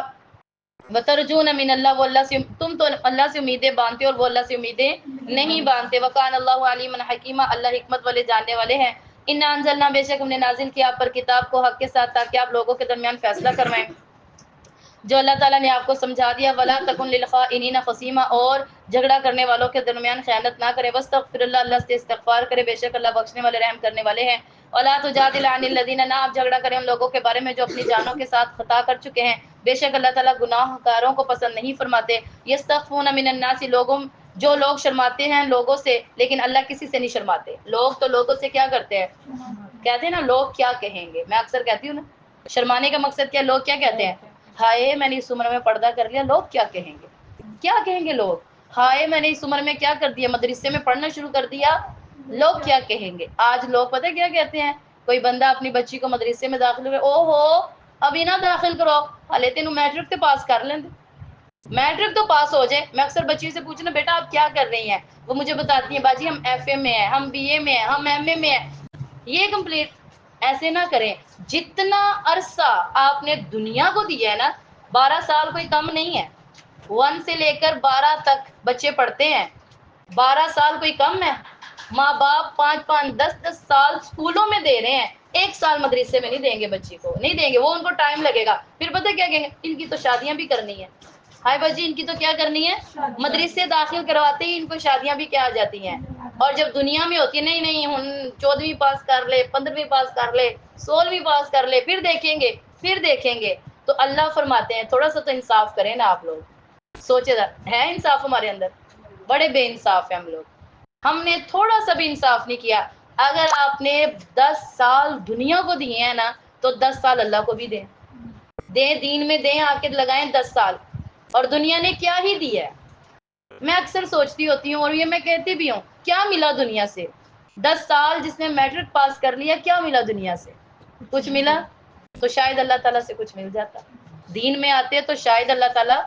وترجون من اللہ، وہ اللہ سے، تم تو اللہ سے امیدیں باندھتے اور وہ اللہ سے امیدیں نہیں باندھتے۔ وکان اللہ علیما حکیما، اللہ حکمت والے جاننے والے ہیں۔ انا انزلنا، بے شک ہم نے نازل کیا آپ پر کتاب کو حق کے ساتھ تاکہ آپ لوگوں کے درمیان فیصلہ کروائیں، جو اللہ تعالیٰ نے آپ کو سمجھا دیا۔ ولا تکن للخائنین خصیما، اور جھگڑا کرنے والوں کے درمیان خیانت نہ کرے۔ واستغفر اللہ، اللہ سے استغفار کرے، بے شک اللہ بخشنے والے رحم کرنے والے ہیں۔ ولا تجادل عن الذین، نہ آپ جھگڑا کریں ان لوگوں کے بارے میں جو اپنی جانوں کے ساتھ خطا کر چکے ہیں، بے شک اللہ تعالیٰ گناہ گاروں کو پسند نہیں فرماتے۔ یستخفون من الناس، جو لوگ شرماتے ہیں لوگوں سے، لیکن اللہ کسی سے نہیں شرماتے۔ لوگ تو لوگوں سے کیا کرتے ہیں؟ کہتے ہیں نا لوگ کیا کہیں گے، میں اکثر کہتی ہوں نا، شرمانے کا مقصد کیا؟ لوگ کیا کہتے ہیں؟ ہائے میں نے اس عمر میں پردہ کر لیا، لوگ کیا کہیں گے، کیا کہیں گے لوگ؟ ہائے میں نے اس عمر میں کیا کر دیا، مدرسے میں پڑھنا شروع کر دیا، لوگ کیا کہیں گے۔ آج لوگ پتہ کیا کہتے ہیں، کوئی بندہ اپنی بچی کو مدرسے میں داخل کرے، او ہو ابھی نہ داخل کرو، ہلے تینوں میٹرک تے پاس کر لیں، میٹرک تو پاس ہو جائے۔ میں اکثر بچیوں سے پوچھنا بیٹا آپ کیا کر رہی ہیں، وہ مجھے بتاتی ہیں باجی ہم ایف اے میں ہیں، ہم بی اے میں ہیں، ہم ایم اے میں ہیں۔ یہ کمپلیٹ ایسے نہ کریں، جتنا عرصہ آپ نے دنیا کو دیا ہے نا، 12 سال کوئی کم نہیں ہے، 1 سے لے کر 12 تک بچے پڑھتے ہیں، 12 سال کوئی کم ہے۔ ماں باپ 5 10 سال اسکولوں میں دے رہے ہیں، 1 سال مدرسے میں نہیں دیں گے، بچی کو نہیں دیں گے، وہ ان کو ٹائم لگے گا، پھر پتہ کیا کہیں گے، ان کی تو شادیاں بھی کرنی ہے۔ ہائے باجی ان کی تو کیا کرنی ہے، مدرسے داخل کرواتے ہی ان کو شادیاں بھی کیا آ جاتی ہیں، اور جب دنیا میں ہوتی ہے نہیں نہیں ہن 14ویں پاس کر لے، 15ویں پاس کر لے، 16ویں پاس کر لے، پھر دیکھیں گے پھر دیکھیں گے۔ تو اللہ فرماتے ہیں تھوڑا سا تو انصاف کریں نا آپ لوگ، سوچے ہے انصاف ہمارے اندر، بڑے بے انصاف ہیں ہم لوگ، ہم نے تھوڑا سا بھی انصاف نہیں کیا۔ اگر آپ نے 10 سال دنیا کو دیے ہیں نا، تو 10 سال اللہ کو بھی دیں، دیں دین میں دیں، آ کے لگائیں 10 سال، اور دنیا نے کیا ہی دیا ہے۔ میں اکثر سوچتی ہوتی ہوں اور یہ میں کہتی بھی ہوں، کیا ملا دنیا سے، 10 سال جس نے میٹرک پاس کر لیا، کیا ملا دنیا سے، کچھ ملا تو شاید اللہ تعالیٰ سے کچھ مل جاتا، دین میں آتے تو شاید اللہ تعالیٰ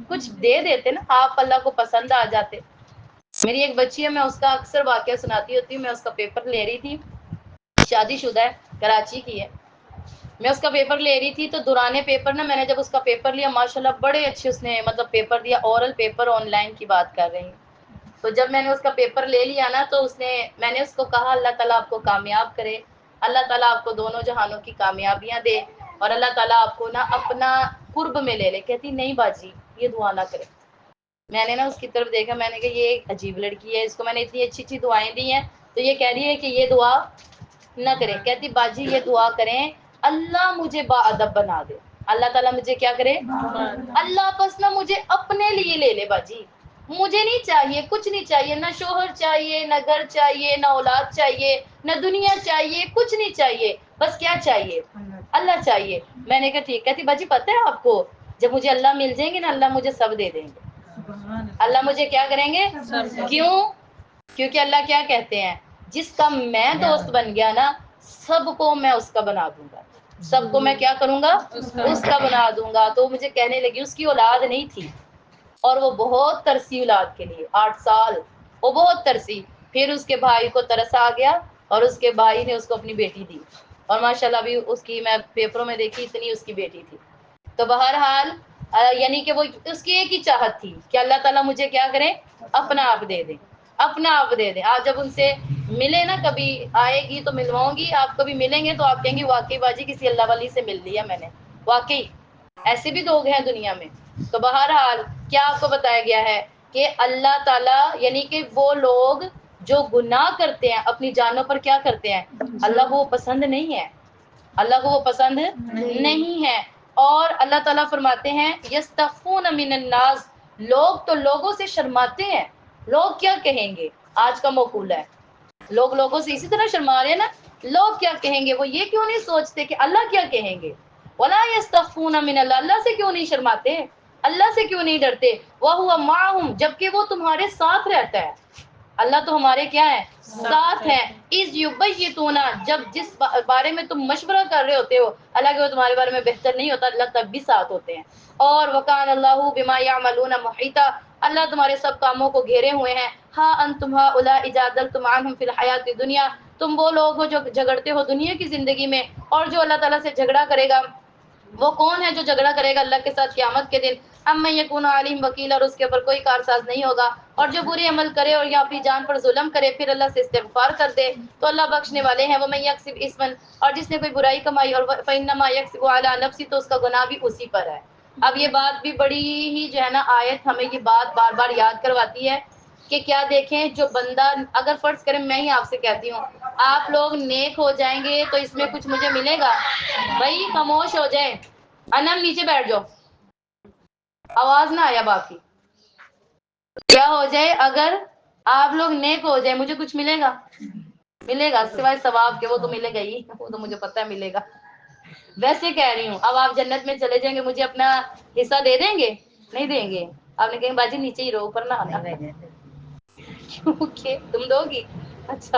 کچھ دے دیتے نا، آپ اللہ کو پسند آ جاتے۔ میری ایک بچی ہے، میں اس کا اکثر واقعہ سناتی ہوتی ہوں، میں اس کا پیپر لے رہی تھی، شادی شدہ ہے، کراچی کی ہے، میں اس کا پیپر لے رہی تھی، تو دوران پیپر نا میں نے جب اس کا پیپر لیا، ماشاءاللہ بڑے اچھے اس نے مطلب پیپر دیا، اورل پیپر آن لائن کی بات کر رہی ہوں۔ تو جب میں نے اس کا پیپر لے لیا نا، تو میں نے اس کو کہا اللہ تعالیٰ آپ کو کامیاب کرے، اللہ تعالیٰ آپ کو دونوں جہانوں کی کامیابیاں دے، اور اللہ تعالیٰ آپ کو نا اپنا قرب میں لے لے۔ کہتی نہیں باجی یہ دعا نہ کرے۔ میں نے نا اس کی طرف دیکھا، میں نے کہا یہ ایک عجیب لڑکی ہے، اس کو میں نے اتنی اچھی اچھی دعائیں دی ہیں، تو یہ کہہ رہی ہے کہ یہ دعا نہ کریں۔ کہتی باجی یہ دعا کریں اللہ مجھے با ادب بنا دے، اللہ تعالیٰ مجھے کیا کرے، اللہ بس نہ مجھے اپنے لیے لے لے باجی، مجھے نہیں چاہیے، کچھ نہیں چاہیے، نہ شوہر چاہیے، نہ گھر چاہیے، نہ اولاد چاہیے، نہ دنیا چاہیے، کچھ نہیں چاہیے، بس کیا چاہیے، اللہ چاہیے۔ میں نے کہا ٹھیک۔ کہتی باجی پتہ ہے آپ کو جب مجھے اللہ مل جائیں گے نا، اللہ مجھے سب دے دیں گے، اللہ مجھے کیا کریں گے، کیوں؟ کیونکہ اللہ کیا کہتے ہیں، جس کا میں دوست بن گیا نا، سب کو میں اس کا بنا دوں گا، سب کو میں کیا کروں گا، اس کا بنا دوں گا۔ تو مجھے کہنے لگی اس کی اولاد نہیں تھی، اور وہ بہت ترسی اولاد کے لیے، 8 سال وہ بہت ترسی، پھر اس کے بھائی کو ترس آ گیا، اور اس کے بھائی نے اس کو اپنی بیٹی دی، اور ماشاءاللہ بھی اس کی میں پیپروں میں دیکھی اتنی اس کی بیٹی تھی۔ تو بہرحال یعنی کہ وہ اس کی ایک ہی چاہت تھی کہ اللہ تعالیٰ مجھے کیا کرے، اپنا آپ دے دے، اپنا آپ دے دے۔ آج جب ان سے ملے نا، کبھی آئے گی تو ملواؤں گی، آپ کبھی ملیں گے تو آپ کہیں گے واقعی باجی کسی اللہ والی سے مل لیا میں نے، واقعی ایسے بھی لوگ ہیں دنیا میں۔ تو بہرحال کیا آپ کو بتایا گیا ہے کہ اللہ تعالیٰ یعنی کہ وہ لوگ جو گناہ کرتے ہیں اپنی جانوں پر کیا کرتے ہیں، اللہ کو وہ پسند نہیں ہے، اللہ کو وہ پسند نہیں ہے۔ اور اللہ تعالیٰ فرماتے ہیں یستخفون من الناس، لوگ تو لوگوں سے شرماتے ہیں، لوگ کیا کہیں گے، آج کا مقولہ ہے، لوگ لوگوں سے اسی طرح شرما رہے ہیں نا، لوگ کیا کہیں گے، وہ یہ کیوں نہیں سوچتے کہ اللہ کیا کہیں گے، ولا یستخفون من اللہ، اللہ سے کیوں نہیں شرماتے، اللہ سے کیوں نہیں ڈرتے، وہو معہم، جبکہ وہ تمہارے ساتھ رہتا ہے، اللہ تو ہمارے کیا ہے، ساتھ ہیں، اذ یبیتون، جب جس بارے میں تم مشورہ کر رہے ہوتے ہو، اللہ کہ وہ تمہارے بارے میں بہتر نہیں ہوتا، اللہ تب بھی ساتھ ہوتے ہیں۔ اور وکان اللہ بما یعملون محیطا، اللہ تمہارے سب کاموں کو گھیرے ہوئے ہیں۔ ہاں انتم ہؤلاء جادلتم عنہم فی الحیات الدنیا، تم وہ لوگ ہو جو جھگڑتے ہو دنیا کی زندگی میں، اور جو اللہ تعالیٰ سے جھگڑا کرے گا، وہ کون ہے جو جھگڑا کرے گا اللہ کے ساتھ قیامت کے دن، اما یکون علیہم وکیل، اور اس کے اوپر کوئی کارساز نہیں ہوگا، اور جو برے عمل کرے اور یا اپنی جان پر ظلم کرے پھر اللہ سے استغفار کر دے تو اللہ بخشنے والے ہیں۔ ومن یکسب اثما، اور جس نے کوئی برائی کمائی، اور فانما یکسب علی نفسہ، تو اس کا گناہ بھی اسی پر ہے۔ اب یہ بات بھی بڑی ہی جو ہے نا آیت ہمیں یہ بات بار بار یاد کرواتی ہے کہ کیا دیکھیں، جو بندہ اگر فرض کریں، میں ہی آپ سے کہتی ہوں آپ لوگ نیک ہو جائیں گے تو اس میں کچھ مجھے ملے گا، بھائی خاموش ہو جائیں، انم نیچے بیٹھ جاؤ، آواز نہ آیا باقی، کیا ہو جائے اگر آپ لوگ نیک ہو جائے مجھے کچھ ملے گا، ملے گا سوائے ثواب کے، وہ تو ملے گا ہی، وہ تو مجھے پتہ ہے ملے گا، ویسے کہہ رہی ہوں۔ اب آپ جنت میں چلے جائیں گے، مجھے اپنا حصہ دے دیں گے، نہیں دیں گے، آپ نے کہیں باجی نیچے ہی رہو اوپر نہ آنا کیونکہ تم دو گی. اچھا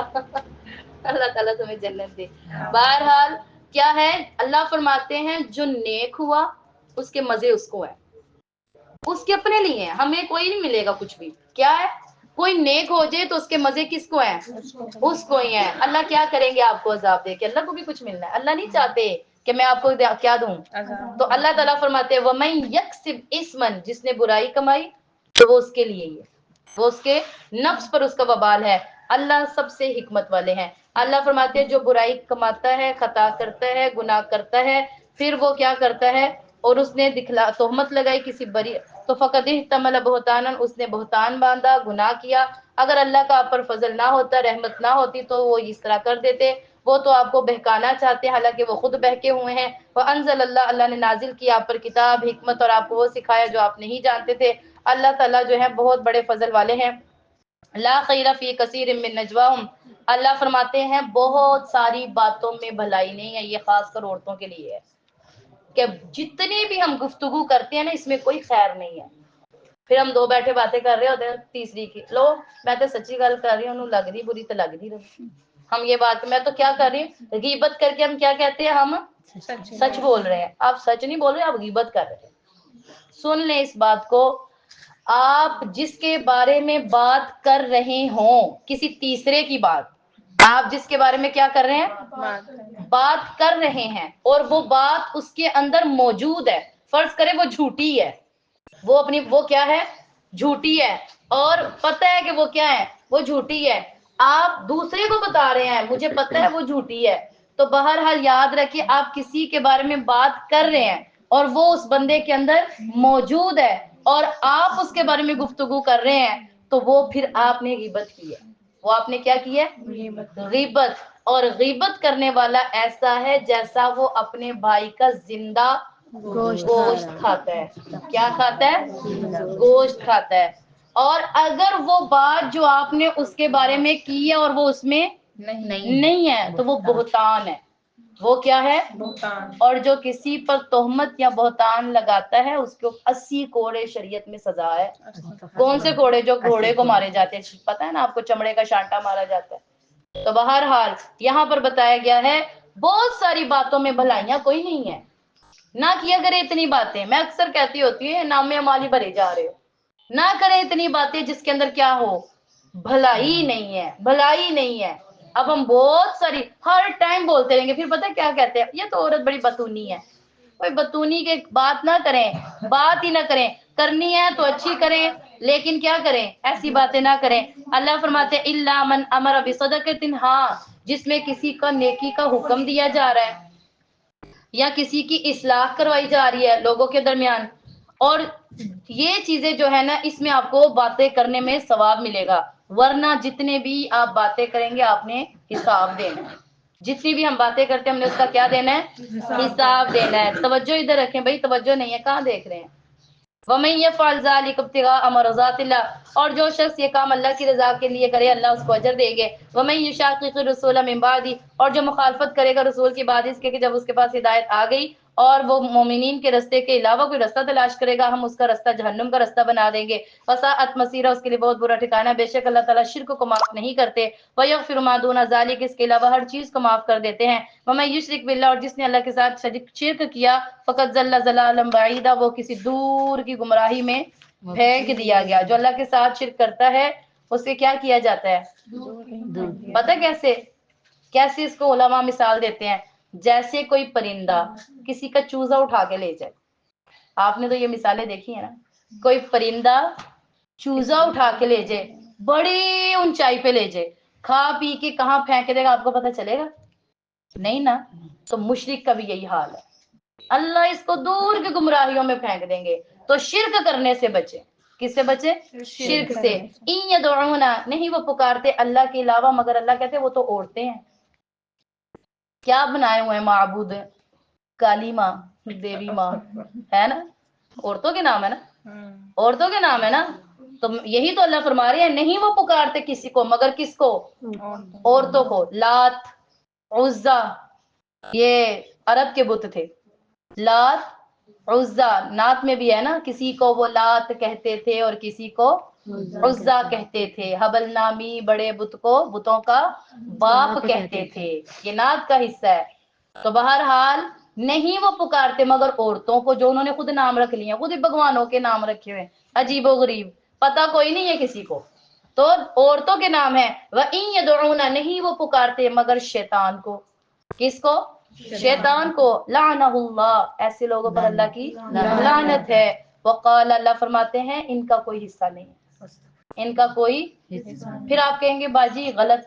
اللہ تعالیٰ تمہیں جنت دے. بہرحال کیا ہے اللہ فرماتے ہیں جو نیک ہوا اس کے مزے اس کو ہے, اس کے اپنے لیے ہیں, ہمیں کوئی نہیں ملے گا کچھ بھی. کیا ہے کوئی نیک ہو جائے تو اس کے مزے کس کو ہیں, اس کو ہی ہیں. اللہ کیا کریں گے آپ کو عذاب دے کے, اللہ کو بھی کچھ ملنا ہے. اللہ نہیں چاہتے کہ میں آپ کو کیا دوں. تو اللہ تعالیٰ فرماتے ہیں وَمَن يَكْسِبْ إِثْمًا, جس نے برائی کمائی تو وہ اس کے لیے ہی ہے, وہ اس کے نفس پر اس کا وبال ہے. اللہ سب سے حکمت والے ہیں. اللہ فرماتے ہیں جو برائی کماتا ہے, خطا کرتا ہے, گناہ کرتا ہے, پھر وہ کیا کرتا ہے اور اس نے تہمت لگائی کسی بری, تو فقد احتمل بہتانا, اس نے بہتان باندھا, گناہ کیا. اگر اللہ کا آپ پر فضل نہ ہوتا, رحمت نہ ہوتی تو وہ اس طرح کر دیتے. وہ تو آپ کو بہکانا چاہتے ہیں حالانکہ وہ خود بہکے ہوئے ہیں. وَأَنزَلَ اللَّهُ, اللہ نے نازل کیا آپ پر کتاب, حکمت, اور آپ کو وہ سکھایا جو آپ نہیں جانتے تھے. اللہ تعالیٰ جو ہے بہت بڑے فضل والے ہیں. لا خیر فی کثیر من نجواہم, اللہ فرماتے ہیں بہت ساری باتوں میں بھلائی نہیں ہے. یہ خاص کر عورتوں کے لیے ہے کہ جتنی بھی ہم گفتگو کرتے ہیں نا اس میں کوئی خیر نہیں ہے. پھر ہم دو بیٹھے باتیں کر رہے ہوتے ہیں, تیسری کی لو میں تو سچی گل کر رہی ہوں, انہوں لگ رہی بری تو لگ رہی رہی. ہم یہ بات میں تو کیا کر رہی ہوں, غیبت کر کے ہم کیا کہتے ہیں, ہم سچ بول رہے ہیں. آپ سچ نہیں بول رہے, آپ غیبت کر رہے ہیں. سن لیں اس بات کو, آپ جس کے بارے میں بات کر رہے ہوں, کسی تیسرے کی بات, آپ جس کے بارے میں کیا کر رہے ہیں, بات کر رہے ہیں, اور وہ بات اس کے اندر موجود ہے. فرض کرے وہ جھوٹی ہے, وہ کیا ہے, جھوٹی ہے, اور پتہ ہے کہ وہ کیا ہے, وہ جھوٹی ہے. آپ دوسرے کو بتا رہے ہیں مجھے پتہ ہے وہ جھوٹی ہے, تو بہرحال یاد رکھیے آپ کسی کے بارے میں بات کر رہے ہیں اور وہ اس بندے کے اندر موجود ہے, اور آپ اس کے بارے میں گفتگو کر رہے ہیں, تو وہ پھر آپ نے غیبت کی ہے. وہ آپ نے کیا کی ہے, غیبت. اور غیبت کرنے والا ایسا ہے جیسا وہ اپنے بھائی کا زندہ گوشت کھاتا ہے. کیا کھاتا ہے, گوشت کھاتا ہے. اور اگر وہ بات جو آپ نے اس کے بارے میں کی ہے اور وہ اس میں نہیں ہے تو وہ بہتان ہے. وہ کیا ہے, اور جو کسی پر تہمت یا بہتان لگاتا ہے اس کو 80 کوڑے شریعت میں سزا ہے. کون سے کوڑے, جو گھوڑے کو مارے جاتے ہیں, پتہ ہے نا آپ کو, چمڑے کا شانٹا مارا جاتا ہے. تو بہرحال یہاں پر بتایا گیا ہے بہت ساری باتوں میں بھلائیاں کوئی نہیں ہے. نہ کیا کرے اتنی باتیں, میں اکثر کہتی ہوتی ہوں نام مالی بھرے جا رہے ہو. نہ کرے اتنی باتیں جس کے اندر کیا ہو, بھلائی نہیں ہے, بھلائی نہیں ہے. اب ہم بہت ساری ہر ٹائم بولتے رہیں گے, پھر پتہ کیا کہتے ہیں, یہ تو عورت بڑی بتونی ہے. کوئی بتونی کے بات نہ کریں, بات ہی نہ کریں. کرنی ہے تو اچھی کریں, لیکن کیا کریں, ایسی باتیں نہ کریں. اللہ فرماتے ہیں الا من امر بصدقۃ, ہاں جس میں کسی کا نیکی کا حکم دیا جا رہا ہے یا کسی کی اصلاح کروائی جا رہی ہے لوگوں کے درمیان. اور یہ چیزیں جو ہے نا اس میں آپ کو باتیں کرنے میں ثواب ملے گا, ورنہ جتنے بھی آپ باتیں کریں گے آپ نے حساب دینا ہے. جتنی بھی ہم باتیں کرتے ہیں ہم نے اس کا کیا دینا ہے, حساب دینا ہے. توجہ ادھر رکھیں بھائی, توجہ نہیں ہے, کہاں دیکھ رہے ہیں. وَمَن يَفْعَلْ ذَلِكَ ابْتِغَاءَ مَرْضَاتِ اللَّهِ, اور جو شخص یہ کام اللہ کی رضا کے لیے کرے اللہ اس کو اجر دیں گے. وَمَن يُشَاقِقِ الرَّسُولَ مِن بَعْدِ, اور جو مخالفت کرے گا رسول کی بعد اس کے کہ جب اس کے پاس ہدایت آ گئی, اور وہ مومنین کے رستے کے علاوہ کوئی رستہ تلاش کرے گا, ہم اس کا رستہ جہنم کا رستہ بنا دیں گے. وَسَاءَتْ مَصِيرًا, اس کے لیے بہت برا ٹھکانہ. بے شک اللہ تعالیٰ شرک کو معاف نہیں کرتے. وَيَغْفِرُ مَا دُونَ ذَلِكَ, اس کے علاوہ ہر چیز کو معاف کر دیتے ہیں. وَمَن يُشْرِكْ بِاللَّهِ, اور جس نے اللہ کے ساتھ شرک کیا, فقط ضل ضلالا بعیدا, وہ کسی دور کی گمراہی میں پھینک دیا گیا. جو اللہ کے ساتھ شرک کرتا ہے اسے کیا کیا جاتا ہے, پتہ کیسے, کیسے اس کو علماء مثال دیتے ہیں, جیسے کوئی پرندہ کسی کا چوزا اٹھا کے لے جائے. آپ نے تو یہ مثالیں دیکھی ہیں نا, کوئی پرندہ چوزا اٹھا کے لے جائے, بڑی اونچائی پہ لے جائے, کھا پی کے کہاں پھینک دے گا آپ کو پتہ چلے گا, نہیں نا. تو مشرک کا بھی یہی حال ہے, اللہ اس کو دور کی گمراہیوں میں پھینک دیں گے. تو شرک کرنے سے بچے. کس سے بچے, شرک سے. ان یدعون, نہیں وہ پکارتے اللہ کے علاوہ مگر اللہ کہتے وہ تو عورتیں ہیں. کیا بنائے ہوئے ہیں معبود, کالی ماں, دیوی ماں ہے نا, عورتوں کے نام ہے نا, عورتوں کے نام ہے نا. تو یہی تو اللہ فرما رہے ہیں, نہیں وہ پکارتے کسی کو مگر کس کو, عورتوں کو. لات, عزا, یہ عرب کے بت تھے, لات, عزا نعت میں بھی ہے نا، کسی کو وہ لات کہتے تھے اور کسی کو عزا کہتے تھے، حبل نامی بڑے بت کو بتوں کا باپ کہتے تھے، یہ نعت کا حصہ ہے۔ تو بہرحال نہیں وہ پکارتے مگر عورتوں کو جو انہوں نے خود نام رکھ لیے ہیں، خود ہی بھگوانوں کے نام رکھے ہوئے ہیں، عجیب و غریب، پتہ کوئی نہیں ہے کسی کو، تو عورتوں کے نام ہے۔ وَإِن يَدْعُونَ نہیں وہ پکارتے مگر شیطان کو، کس کو؟ شیطان کو، لعنہ اللہ، ایسے لوگوں پر اللہ کی لعنت ہے۔ وقال اللہ فرماتے ہیں ان کا کوئی حصہ نہیں ہے، ان کا کوئی پھر آپ کہیں گے باجی غلط،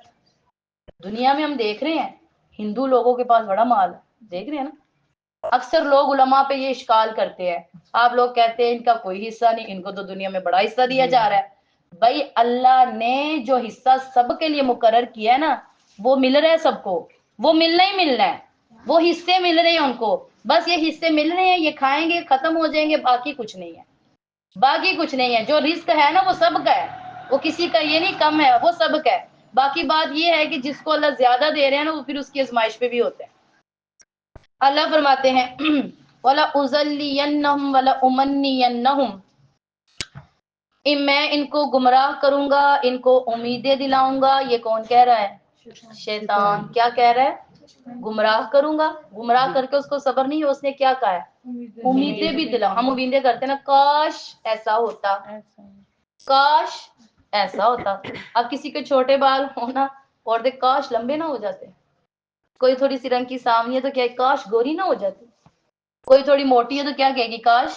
دنیا میں ہم دیکھ رہے ہیں ہندو لوگوں کے پاس بڑا مال ہے، دیکھ رہے ہیں نا، اکثر لوگ علماء پہ یہ اشکال کرتے ہیں، آپ لوگ کہتے ہیں ان کا کوئی حصہ نہیں، ان کو تو دنیا میں بڑا حصہ دیا جا رہا ہے۔ بھائی اللہ نے جو حصہ سب کے لیے مقرر کیا ہے نا، وہ مل رہا ہے سب کو، وہ ملنا ہی ملنا ہے، وہ حصے مل رہے ہیں ان کو، بس یہ حصے مل رہے ہیں، یہ کھائیں گے ختم ہو جائیں گے، باقی کچھ نہیں ہے، باقی کچھ نہیں ہے۔ جو رزق ہے نا وہ سب کا ہے، وہ کسی کا یہ نہیں کم ہے، وہ سب کا ہے۔ باقی بات یہ ہے کہ جس کو اللہ زیادہ دے رہے ہیں نا وہ پھر اس کی آزمائش پہ بھی ہوتا ہے۔ اللہ فرماتے ہیں وَلَا أُزَلِّيَنَّهُمْ وَلَا أُمَنِّيَنَّهُمْ، میں ان کو گمراہ کروں گا، ان کو امیدیں دلاؤں گا۔ یہ کون کہہ رہا ہے؟ شیطان۔ کیا کہہ رہا ہے؟ گمراہ کروں گا، گمراہ کر کے اس کو صبر نہیں، اس نے کیا کہا ہے؟ امیدیں بھی دلاؤں۔ ہم امیدیں کرتے ہیں نا، کاش ایسا ہوتا، کاش ایسا ہوتا۔ اب کسی کے چھوٹے بال ہونا اور دیکھ کاش لمبے نہ ہو جاتے، کوئی تھوڑی سی رنگ کی سامنی ہے تو کیا کاش گوری نہ ہو جاتی، کوئی تھوڑی موٹی ہے تو کیا کہے گی کاش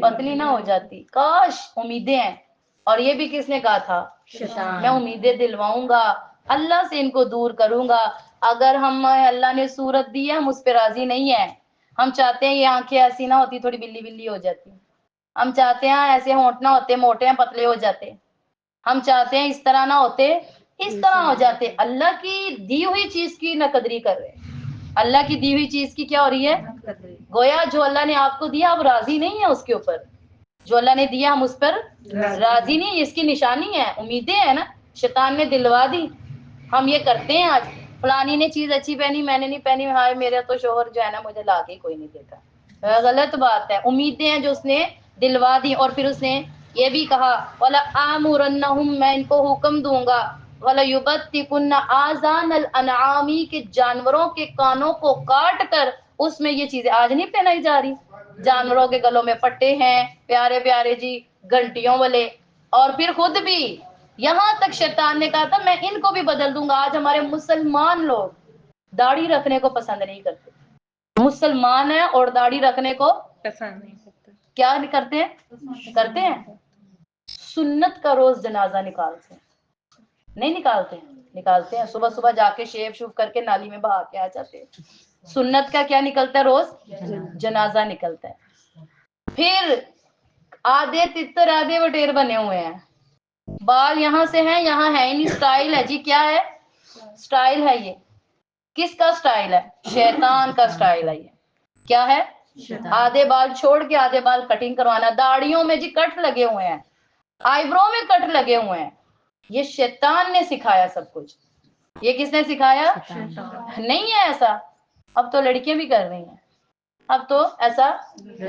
پتلی نہ ہو جاتی۔ کاش امیدیں ہیں، اور یہ بھی کس نے کہا تھا؟ میں امیدیں دلواؤں گا، اللہ سے ان کو دور کروں گا۔ اگر ہم اللہ نے صورت دی ہے ہم اس پہ راضی نہیں ہیں، ہم چاہتے ہیں یہ آنکھیں ایسی نہ ہوتی تھوڑی بلی بلی ہو جاتی، ہم چاہتے ہیں ایسے ہونٹ نہ ہوتے موٹے ہیں پتلے ہو جاتے، ہم چاہتے ہیں اس طرح نہ ہوتے اس طرح ہو جاتے۔ اللہ کی دی ہوئی چیز کی نہ قدری کر رہے ہیں، اللہ کی دی ہوئی چیز کی کیا ہو رہی ہے؟ گویا جو اللہ نے آپ کو دیا آپ راضی نہیں ہیں اس کے اوپر، جو اللہ نے دیا ہم اس پر راضی نہیں، اس کی نشانی ہے، امیدیں ہیں نا، شیطان نے دلوا دی۔ ہم یہ کرتے ہیں آج، فلانی نے چیز اچھی پہنی میں نے نہیں پہنی، ہائے میرا تو شوہر جو ہے نا مجھے لا کے کوئی نہیں دیتا، غلط بات ہے۔ امیدیں ہیں جو اس نے دلوا دی، اور پھر اس نے یہ بھی کہا وَلَآمُرَنَّهُمْ، میں ان کو حکم دوں گا، وَلَيُبَتِّكُنَّ آذَانَ الْأَنْعَامِ، کہ جانوروں کے کانوں کو کاٹ کر اس میں یہ چیزیں آج نہیں پہنائی جا رہی، جانوروں کے گلوں میں پٹے ہیں پیارے پیارے جی گھنٹیوں والے، اور پھر خود بھی یہاں تک شیطان نے کہا تھا میں ان کو بھی بدل دوں گا۔ آج ہمارے مسلمان لوگ داڑھی رکھنے کو پسند نہیں کرتے، مسلمان ہیں اور داڑھی رکھنے کو پسند نہیں کرتا، کیا نہیں کرتے ہیں؟ کرتے ہیں، سنت کا روز جنازہ نکالتے ہیں، نہیں نکالتے ہیں؟ نکالتے ہیں، صبح صبح جا کے شیو شوف کر کے نالی میں بہا کے آ جاتے ہیں۔ سنت کا کیا نکلتا ہے روز؟ جنازہ نکلتا ہے۔ پھر آدھے تتر آدھے وٹیر بنے ہوئے ہیں، بال یہاں سے ہیں یہاں ہے ہی نہیں، سٹائل ہے جی، کیا ہے؟ سٹائل ہے۔ یہ کس کا سٹائل ہے؟ شیطان کا سٹائل ہے۔ یہ کیا ہے؟ آدھے بال چھوڑ کے آدھے بال کٹنگ کروانا، داڑھیوں میں جی کٹ لگے ہوئے ہیں، آئی برو میں کٹ لگے ہوئے ہیں، یہ شیطان نے سکھایا سب کچھ۔ یہ کس نے سکھایا؟ نہیں ہے ایسا، اب تو لڑکیاں بھی کر رہی ہیں، اب تو ایسا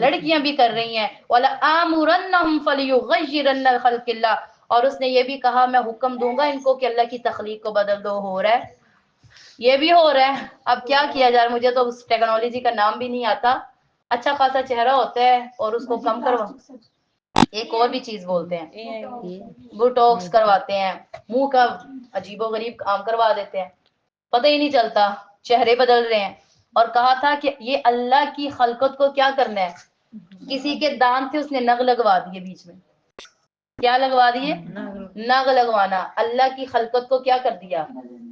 لڑکیاں بھی کر رہی ہیں۔ وَلَآمُرَنَّهُمْ فَلْيُغَيِّرَنَّ خَلْقِ اللَّهِ، اور اس نے یہ بھی کہا میں حکم دوں گا ان کو کہ اللہ کی تخلیق کو بدل دو۔ ہو رہا ہے، یہ بھی ہو رہا ہے۔ اب کیا کیا جائے، مجھے تو اس ٹیکنالوجی کا نام بھی نہیں آتا، اچھا خاصا چہرہ ہوتا ہے اور اس کو کم کروا، ایک اور بھی چیز بولتے ہیں، بوٹوکس کرواتے ہیں، منہ کا عجیب و غریب کام کروا دیتے ہیں، پتہ ہی نہیں چلتا چہرے بدل رہے ہیں۔ اور کہا تھا کہ یہ اللہ کی خلقت کو کیا کرنا ہے، کسی کے دانت تھے اس نے نگ لگوا دیے بیچ میں، کیا لگوا دیے؟ نگ لگوانا، اللہ کی خلقت کو کیا کر دیا؟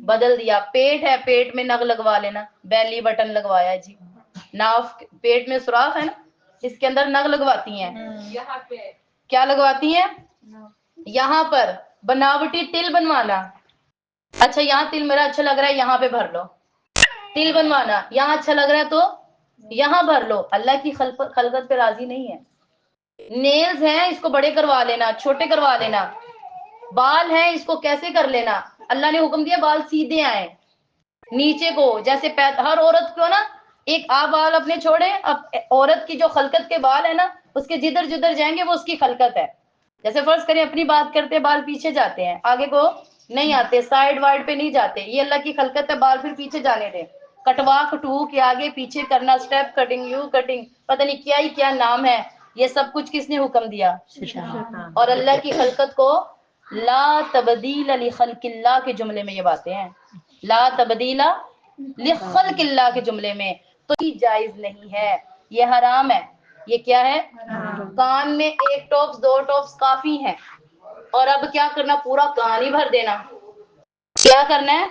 بدل دیا۔ پیٹ ہے، پیٹ میں نگ لگوا لینا، بیلی بٹن لگوایا جی، ناف پیٹ میں سوراخ ہے نا، اس کے اندر نگ لگواتی ہیں، کیا لگواتی ہیں؟ یہاں پر بناوٹی تل بنوانا، اچھا یہاں تل میرا اچھا لگ رہا ہے یہاں پہ بھر لو، تل بنوانا، یہاں اچھا لگ رہا ہے تو یہاں بھر لو۔ اللہ کی خلقت پہ راضی نہیں ہے۔ نیلز ہیں اس کو بڑے کروا لینا، چھوٹے کروا لینا، بال ہیں اس کو کیسے کر لینا، اللہ نے حکم دیا بال سیدھے آئیں نیچے کو، جیسے ہر عورت کو نا ایک آپ بال اپنے چھوڑیں، اب عورت کی جو خلقت کے بال ہے نا، اس کے جدھر جدھر جائیں گے وہ اس کی خلقت ہے. جیسے فرض کریں اپنی بات کرتے بال پیچھے جاتے ہیں، آگے کو نہیں آتے، سائڈ وائڈ پہ نہیں جاتے، یہ اللہ کی خلقت ہے، بال پھر پیچھے جانے دیں. کٹوا کٹو کے آگے پیچھے کرنا، اسٹیپ کٹنگ، یو کٹنگ، پتہ نہیں کیا ہی کیا نام ہے، یہ سب کچھ کس نے حکم دیا؟ اور اللہ کی خلقت کو لا تبدیل لخلق اللہ کے جملے میں یہ باتیں ہیں، لا تبدیل لخلق اللہ کے جملے میں، تو یہ جائز نہیں ہے، یہ حرام ہے. یہ کیا ہے؟ کان میں ایک ٹاپس دو ٹاپس کافی ہیں، اور اب کیا کرنا؟ پورا کان ہی بھر دینا. کیا کرنا ہے؟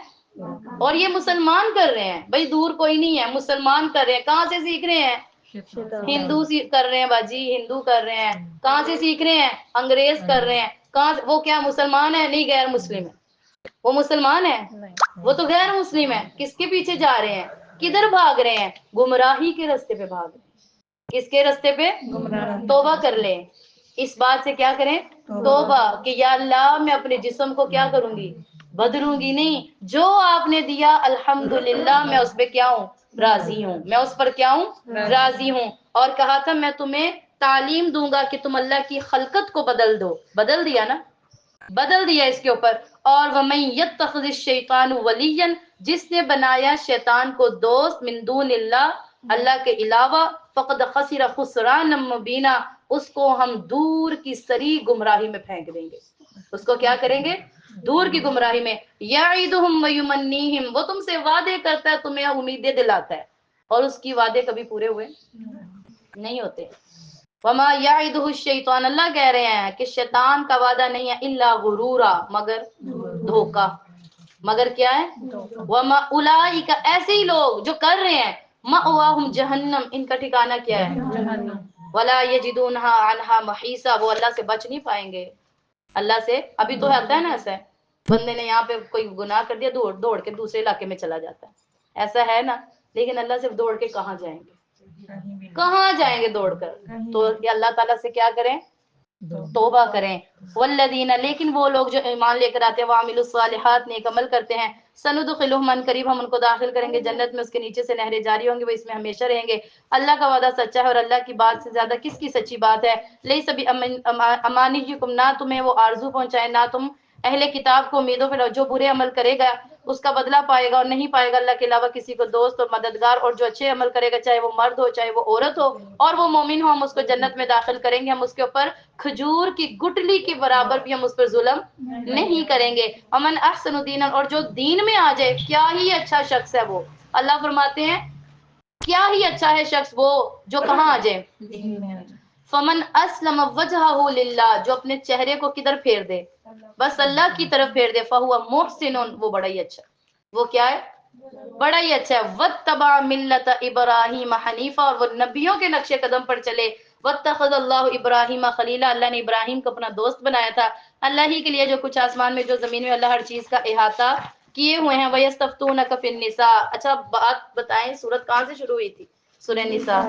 اور یہ مسلمان کر رہے ہیں بھائی، دور کوئی نہیں ہے، مسلمان کر رہے ہیں. کہاں سے سیکھ رہے ہیں؟ ہندو کر رہے ہیں باجی، ہندو کر رہے ہیں. کہاں سے سیکھ رہے ہیں؟ انگریز کر رہے ہیں. کہاں وہ کیا مسلمان ہے؟ نہیں، غیر مسلم ہے. وہ مسلمان ہے؟ وہ تو غیر مسلم ہے. کس کے پیچھے جا رہے ہیں؟ کدھر بھاگ رہے ہیں؟ گمراہی کے راستے پہ بھاگ رہے ہیں. کس کے راستے پہ؟ توبہ کر لیں. اس بات سے کیا کریں؟ توبہ، کہ یا اللہ میں اپنے جسم کو کیا کروں گی؟ بدلوں گی نہیں. جو آپ نے دیا الحمدللہ، میں اس پہ کیا ہوں؟ راضی ہوں. میں اس پر کیا ہوں؟ راضی ہوں. اور کہا تھا میں تمہیں تعلیم دوں گا کہ تم اللہ کی خلقت کو بدل دو. بدل دیا نا؟ بدل دیا اس کے اوپر. اور وَمَن يَتَّخِذِ الشَّيْطَانُ وَلِيًّا، جس نے بنایا شیطان کو دوست من دون اللہ کے علاوہ، فقد خسر خسرانا مبینا، اس کو ہم دور کی سری گمراہی میں پھینک دیں گے. اس کو کیا کریں گے؟ دور کی گمراہی میں. یعدہم ویمنیہم، وہ تم سے وعدے کرتا ہے، تمہیں امیدیں دلاتا ہے، اور اس کی وعدے کبھی پورے ہوئے نہیں ہوتے. وما یعدہ الشیطان، اللہ کہہ رہے ہیں کہ شیطان کا وعدہ نہیں ہے الا غرورا، مگر دھوکا. مگر کیا ہے؟ وما اولئک، ایسے ہی لوگ جو کر رہے ہیں، مأواہم جہنم، ان کا ٹھکانہ کیا ہے؟ ولا یجدونہا عنہا محیصا، وہ اللہ سے بچ نہیں پائیں گے. اللہ سے ابھی تو آتا ہے نا، ایسا ہے بندے نے یہاں پہ کوئی گناہ کر دیا، دوڑ کے دوسرے علاقے میں چلا جاتا ہے، ایسا ہے نا. لیکن اللہ سے دوڑ کے کہاں جائیں گے؟ کہاں جائیں گے دوڑ کر؟ تو اللہ تعالیٰ سے کیا کریں؟ توبہ کریں. والذین، لیکن وہ لوگ جو ایمان لے کر آتے ہیں، وعملوا الصالحات، نیک عمل کرتے ہیں، سندخلہم، من قریب ہم ان کو داخل کریں گے جنت میں، اس کے نیچے سے نہریں جاری ہوں گے، وہ اس میں ہمیشہ رہیں گے. اللہ کا وعدہ سچا ہے، اور اللہ کی بات سے زیادہ کس کی سچی بات ہے؟ لیس بامانیکم، نہ تمہیں وہ آرزو پہنچائے، نہ تم اہل کتاب کو امیدوں پہ رہو. جو برے عمل کرے گا اس کا بدلہ پائے گا، اور نہیں پائے گا اللہ کے علاوہ کسی کو دوست اور مددگار. اور جو اچھے عمل کرے گا، چاہے وہ مرد ہو چاہے وہ عورت ہو، اور وہ مومن ہو، ہم اس کو جنت میں داخل کریں گے. ہم اس کے اوپر کھجور کی گٹلی کے برابر بھی ہم اس پر ظلم نہیں کریں گے. امن احسن دینا، اور جو دین میں آ جائے، کیا ہی اچھا شخص ہے وہ. اللہ فرماتے ہیں کیا ہی اچھا ہے شخص وہ جو کہاں آ جائے. فمن اسلم وجہہ للہ، جو اپنے چہرے کو کدھر پھیر دے؟ بس اللہ کی طرف پھیر دے. فہو محسن، وہ بڑا ہی اچھا. وہ کیا ہے؟ بڑا ہی اچھا ہے. واتبع ملت ابراہیم حنیفہ، اور وہ نبیوں کے نقش قدم پر چلے. واتخذ اللہ ابراہیم خلیلا، اللہ نے ابراہیم کو اپنا دوست بنایا تھا. اللہ ہی کے لیے جو کچھ آسمان میں جو زمین میں، اللہ ہر چیز کا احاطہ کیے ہوئے ہیں. وَيَسْتَفْتُونَكَ فِي النِّسَاءِ، اچھا بات بتائیں، سورت کہاں سے شروع ہوئی تھی؟ سورہ نساء.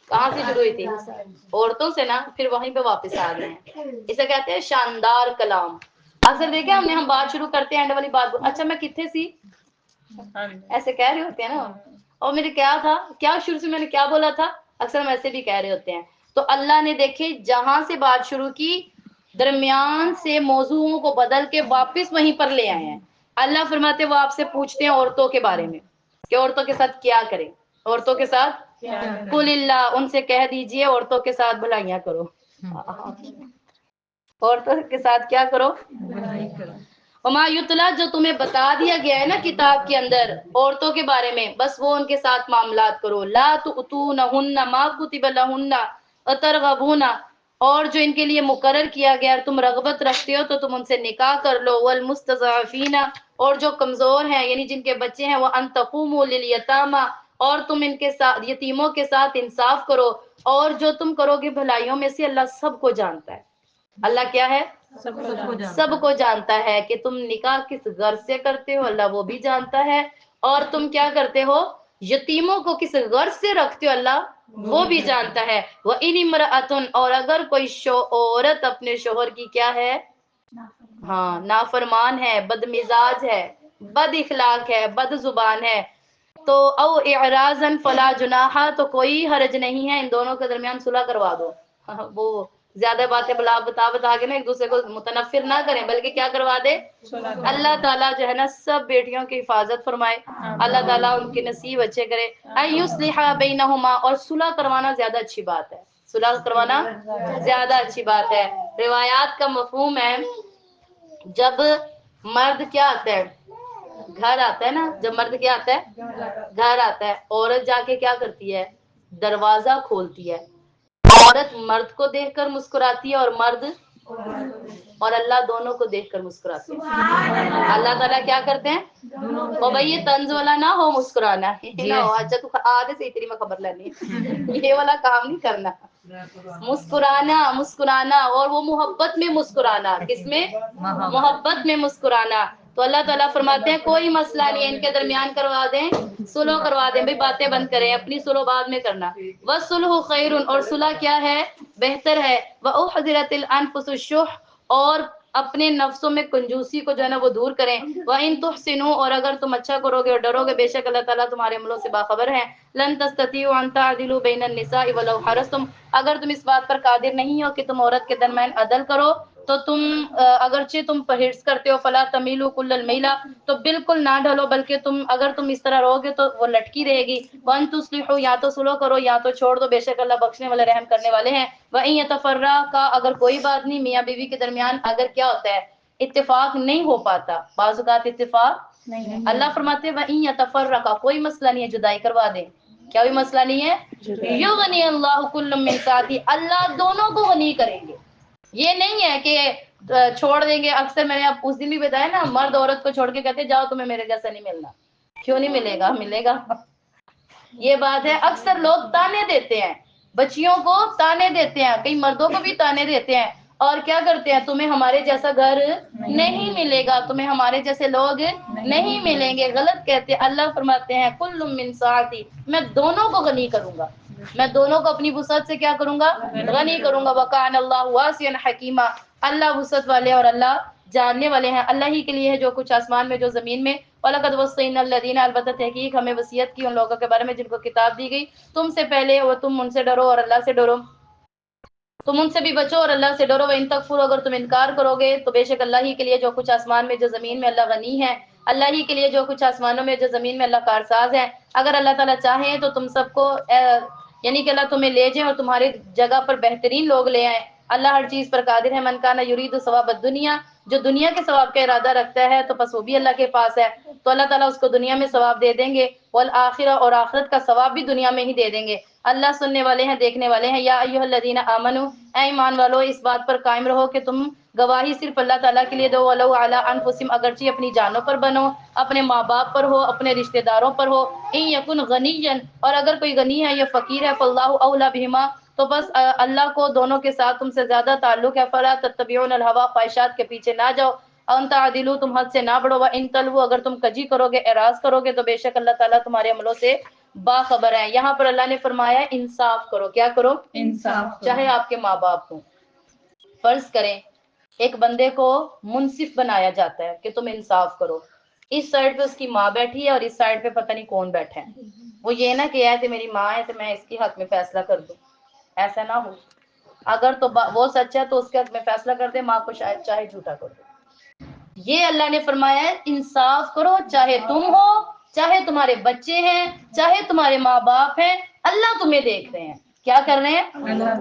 کہاں سے شروع ہوئی تھی؟ عورتوں سے نا، پھر وہیں پہ واپس آ گئے ہیں. اسے کہتے ہیں شاندار کلام. اکثر دیکھیں ہم بات شروع کرتے ہیں اینڈ والی بات، اچھا میں کتنے سی، ایسے کہہ رہے ہوتے ہیں نا. اور میرے کیا تھا، کیا شروع سے میں نے کیا بولا تھا، اکثر ہم ایسے بھی کہہ رہے ہوتے ہیں. تو اللہ نے دیکھے جہاں سے بات شروع کی، درمیان سے موضوعوں کو بدل کے واپس وہیں پر لے آئے ہیں. اللہ فرماتے وہ آپ سے پوچھتے ہیں عورتوں کے بارے میں کہ عورتوں کے ساتھ کیا کریں. عورتوں کے ساتھ قل اللہ، ان سے کہہ دیجئے عورتوں کے ساتھ بھلائیاں کرو. عورتوں کے ساتھ کیا کرو؟ وما یتلا، جو تمہیں بتا دیا گیا ہے نا کتاب کے اندر عورتوں کے بارے میں، بس وہ ان کے ساتھ معاملات کرو. لا تؤتونہن ما کتب لہن وترغبون، اور جو ان کے لیے مقرر کیا گیا تم رغبت رکھتے ہو تو تم ان سے نکاح کر لو. والمستضعفین، اور جو کمزور ہیں یعنی جن کے بچے ہیں، وہ ان تقوموا للیتامی، اور تم ان کے ساتھ یتیموں کے ساتھ انصاف کرو. اور جو تم کرو گے بھلائیوں میں سے اللہ سب کو جانتا ہے. اللہ کیا ہے؟ سب کو جانتا ہے. کہ تم نکاح کس غرض سے کرتے ہو اللہ وہ بھی جانتا ہے. اور تم کیا کرتے ہو، یتیموں کو کس غرض سے رکھتے ہو اللہ وہ بھی جانتا ہے. وَإِنِ امْرَأَةٌ، اور اگر کوئی عورت اپنے شوہر کی کیا ہے، ہاں نافرمان ہے، بد مزاج ہے، بد اخلاق ہے، بد زبان ہے، تو او اعراضن فلا جناح، تو کوئی حرج نہیں ہے ان دونوں کے درمیان صلح کروا دو. وہ زیادہ باتیں بتا کے نا ایک دوسرے کو متنفر نہ کریں، بلکہ کیا کروا دے. اللہ تعالیٰ جو ہے نا سب بیٹیوں کی حفاظت فرمائے، اللہ تعالیٰ ان کے نصیب اچھے کرے. ایصلح بینہما، اور صلح کروانا زیادہ اچھی بات ہے، صلح کروانا زیادہ اچھی بات ہے. روایات کا مفہوم ہے جب مرد کیا آتا ہے گھر آتا ہے نا، جب مرد کیا آتا ہے گھر آتا ہے، عورت جا کے کیا کرتی ہے دروازہ کھولتی ہے. عورت مرد کو دیکھ کر مسکراتی ہے اور مرد اور اللہ دونوں کو دیکھ کر مسکراتے ہیں. اللہ تعالیٰ کیا کرتے ہیں اور بھائی یہ طنز والا نہ ہو مسکرانا نہ ہو. اچھا تو آدھے سے تیری میں خبر لینی ہے، یہ والا کام نہیں کرنا. مسکرانا اور وہ محبت میں مسکرانا. کس میں؟ محبت میں مسکرانا. تو اللہ تعالیٰ فرماتے ہیں کوئی مسئلہ نہیں ہے، ان کے درمیان کروا دیں، صلح کروا دیں. بھائی باتیں بند کریں، اپنی صلح بعد میں کرنا. وَالصُّلْحُ خَيْرٌ، اور صلح کیا ہے بہتر ہے. وَأُحْضِرَتِ الْأَنفُسُ الشُّحَّ، اور اپنے نفسوں میں کنجوسی کو جو ہے نا وہ دور کریں. وَإِن تُحْسِنُوا، اور اگر تم اچھا کرو گے اور ڈرو گے، بے شک اللہ تعالیٰ تمہارے عملوں سے باخبر ہے. لَن تَسْتَطِيعُوا أَن تَعْدِلُوا بَيْنَ النِّسَاءِ وَلَوْ حَرَصْتُمْ، اگر تم اس بات پر قادر نہیں ہو کہ تم عورت کے درمیان عدل کرو تو تم اگرچہ تم پرہیز کرتے ہو، فلا تمیلوا کل المیلہ، تو بالکل نہ ڈھلو، بلکہ اگر تم اس طرح رہو گے تو وہ لٹکی رہے گی. وان تصلحوا، یا تو صلح کرو یا تو چھوڑ دو، بے شک اللہ بخشنے والے رحم کرنے والے ہیں. وان یتفرقا، اگر کوئی بات نہیں میاں بیوی کے درمیان اگر کیا ہوتا ہے اتفاق نہیں ہو پاتا، بعض اوقات اتفاق نہیں، اللہ فرماتے ہیں وان یتفرقا، کوئی مسئلہ نہیں ہے جدائی کروا دیں. کیا بھی مسئلہ نہیں ہے، یغنی اللہ کل من سعتی، اللہ دونوں کو غنی کریں گے. یہ نہیں ہے کہ چھوڑ دیں گے. اکثر میں نے اب اس دن بھی بتایا نا، مرد عورت کو چھوڑ کے کہتے جاؤ تمہیں میرے جیسا نہیں ملنا. کیوں نہیں ملے گا؟ ملے گا. یہ بات ہے. اکثر لوگ تانے دیتے ہیں، بچیوں کو تانے دیتے ہیں، کئی مردوں کو بھی تانے دیتے ہیں، اور کیا کرتے ہیں تمہیں ہمارے جیسا گھر نہیں ملے گا، تمہیں ہمارے جیسے لوگ نہیں ملیں گے. غلط کہتے ہیں. اللہ فرماتے ہیں کل من سعتی، میں دونوں کو غنی کروں گا، میں دونوں کو اپنی وسعت سے کیا کروں گا غنی کروں گا. وکان اللہ واسعا حکیما، اللہ وسعت والے اور اللہ جاننے والے ہیں. اللہ ہی کے لیے ہے جو کچھ آسمان میں جو زمین میں. وَلَقَدْ وَصَّيْنَا الَّذِينَ، البتہ تحقیق ہمیں وصیت کی ان لوگوں کے بارے میں جن کو کتاب دی گئی تم سے پہلے، وہ تم ان سے ڈرو اور اللہ سے ڈرو، تم ان سے بھی بچو اور اللہ سے ڈرو. وَإِن تَكْفُرُوا، اگر تم انکار کرو گے تو بے شک اللہ ہی کے لیے جو کچھ آسمان میں جو زمین میں اللہ غنی ہے. اللہ ہی کے لیے جو کچھ آسمانوں میں جو زمین میں اللہ کارساز ہے. اگر اللہ تعالیٰ چاہیں تو تم سب کو یعنی کہ اللہ تمہیں لے جائیں اور تمہاری جگہ پر بہترین لوگ لے آئیں. اللہ ہر چیز پر قادر ہے. من کان یرید ثواب الدنیا، جو دنیا کے ثواب کا ارادہ رکھتا ہے تو بس وہ بھی اللہ کے پاس ہے، تو اللہ تعالیٰ اس کو دنیا میں ثواب دے دیں گے. والآخرہ، اور آخرت کا ثواب بھی دنیا میں ہی دے دیں گے. اللہ سننے والے ہیں، دیکھنے والے ہیں. یا ایھا الذین آمنوا، اے ایمان والو اس بات پر قائم رہو کہ تم گواہی صرف اللہ تعالیٰ کے لیے دو. ولو علی انفسہم، اگرچہ اپنی جانوں پر بنو، اپنے ماں باپ پر ہو، اپنے رشتہ داروں پر ہو. ان یکن غنیا، اور اگر کوئی غنی ہے یا فقیر ہے، فاللہ اولی بہما، تو بس اللہ کو دونوں کے ساتھ تم سے زیادہ تعلق ہے. فلا تتبعون الہوی، خواہشات کے پیچھے نہ جاؤ. ان تعدلوا، تم حد سے نہ بڑھو. وان تلووا، اگر تم کجی کرو گے اعراض کرو گے تو بے شک اللہ تعالیٰ تمہارے عملوں سے باخبر ہے. یہاں پر اللہ نے فرمایا انصاف کرو. کیا کرو؟ انصاف. چاہے آپ کے ماں باپ ہوں. فرض کریں ایک بندے کو منصف بنایا جاتا ہے کہ تم انصاف کرو، اس سائڈ پہ اس کی ماں بیٹھی ہے اور اس سائڈ پہ پتہ نہیں کون بیٹھا ہے. وہ یہ نہ کہ ہے میری ماں ہے تو میں اس کے حق میں فیصلہ کر دوں، ایسا نہ ہو. اگر تو وہ سچ ہے تو اس کے حق میں فیصلہ کر دے، ماں کو شاید چاہے جھوٹا کر دے. یہ اللہ نے فرمایا ہے انصاف کرو، چاہے تم ہو، چاہے تمہارے بچے ہیں، چاہے تمہارے ماں باپ ہیں. اللہ تمہیں دیکھ رہے ہیں. کیا کر رہے ہیں؟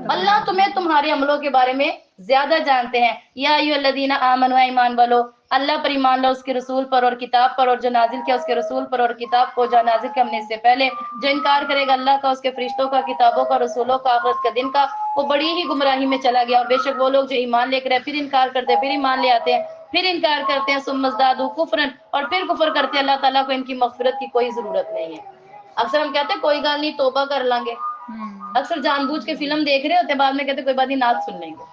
اللہ تمہیں تمہارے عملوں کے بارے میں زیادہ جانتے ہیں. یا ایھا الذین آمنوا، ایمان والو اللہ پر ایمان لو، اس کے رسول پر اور کتاب پر، اور جو نازل کیا اس کے رسول پر اور کتاب کو جو نازل کیا ہم نے اس سے پہلے. جو انکار کرے گا اللہ کا، اس کے فرشتوں کا، کتابوں کا، رسولوں کا، آخرت کا دن کا، وہ بڑی ہی گمراہی میں چلا گیا. اور بے شک وہ لوگ جو ایمان لے کر پھر انکار کرتے ہیں، پھر ایمان لے آتے ہیں، پھر انکار کرتے ہیں، ثم ازدادوا کفرا، اور پھر کفر کرتے ہیں، اللہ تعالیٰ کو ان کی مغفرت کی کوئی ضرورت نہیں ہے. اکثر ہم کہتے ہیں کوئی گل نہیں توبہ کر لیں گے. اکثر جان بوجھ کے فلم دیکھ رہے ہوتے ہیں، بعد میں کہتے ہیں کوئی بات نہیں نعت سن لیں گے.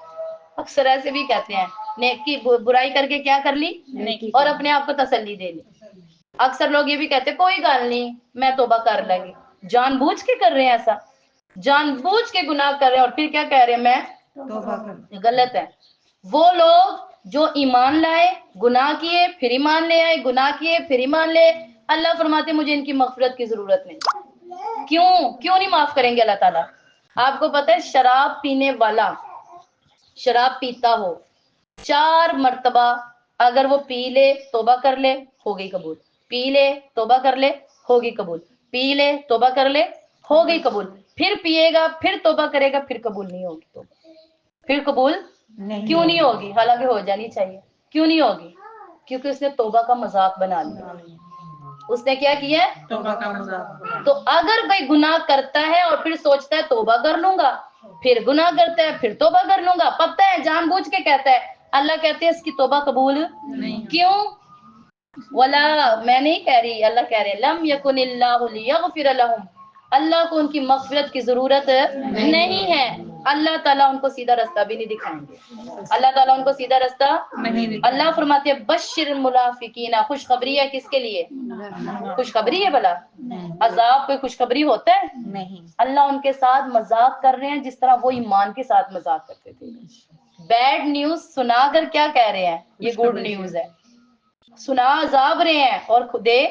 اکثر ایسے بھی کہتے ہیں، نیکی برائی کر کے کیا کر لی اور اپنے آپ کو تسلی دے لی. اکثر لوگ یہ بھی کہتے ہیں کوئی گل نہیں میں توبہ کر لیں گے. جان بوجھ کے کر رہے ہیں ایسا، جان بوجھ کے گناہ کر رہے ہیں اور پھر کیا کہہ رہے ہیں میں توبہ کر. غلط ہے. وہ لوگ جو ایمان لائے، گناہ کیے، پھر ایمان لے آئے، گناہ کیے، پھر ایمان لے، اللہ فرماتے مجھے ان کی مغفرت کی ضرورت نہیں. کیوں نہیں معاف کریں گے اللہ تعالیٰ؟ آپ کو پتہ ہے شراب پینے والا شراب پیتا ہو 4 مرتبہ اگر وہ پی لے توبہ کر لے ہو گئی قبول، پی لے توبہ کر لے ہوگی قبول، پی لے توبہ کر لے ہو گئی قبول، پھر پیے گا پھر توبہ کرے گا پھر قبول نہیں ہوگی توبہ، پھر قبول کیوں نہیں ہوگی؟ حالانکہ ہو جانی چاہیے. کیوں نہیں ہوگی؟ کیونکہ اس نے توبہ کا مذاق بنا لیا. اس نے کیا کیا ہے؟ توبہ کا مذاق. تو اگر کوئی گناہ کرتا ہے اور پھر سوچتا ہے توبہ کر لوں گا، پھر گناہ کرتا ہے پھر توبہ کر لوں گا، پتہ ہے جان بوجھ کے کہتا ہے، اللہ کہتے ہیں اس کی توبہ قبول نہیں. کیوں؟ ولا میں نہیں کہہ رہی، اللہ کہہ رہے لم یکن اللہ لیغفر لهم، اللہ کو ان کی مغفرت کی ضرورت نہیں ہے. اللہ تعالیٰ ان کو سیدھا رستہ بھی نہیں دکھائیں گے. اللہ تعالیٰ ان کو سیدھا رستہ نہیں. اللہ فرماتے ہیں بشر المنافقین، خوشخبری ہے کس کے لیے؟ خوشخبری ہے بلا عذاب کوئی خوشخبری ہوتا ہے؟ نہیں. اللہ ان کے ساتھ مذاق کر رہے ہیں جس طرح وہ ایمان کے ساتھ مذاق کرتے تھے. بیڈ نیوز سنا کر کیا کہہ رہے ہیں؟ یہ گڈ نیوز ہے. سنا عذاب رہے ہیں اور خودے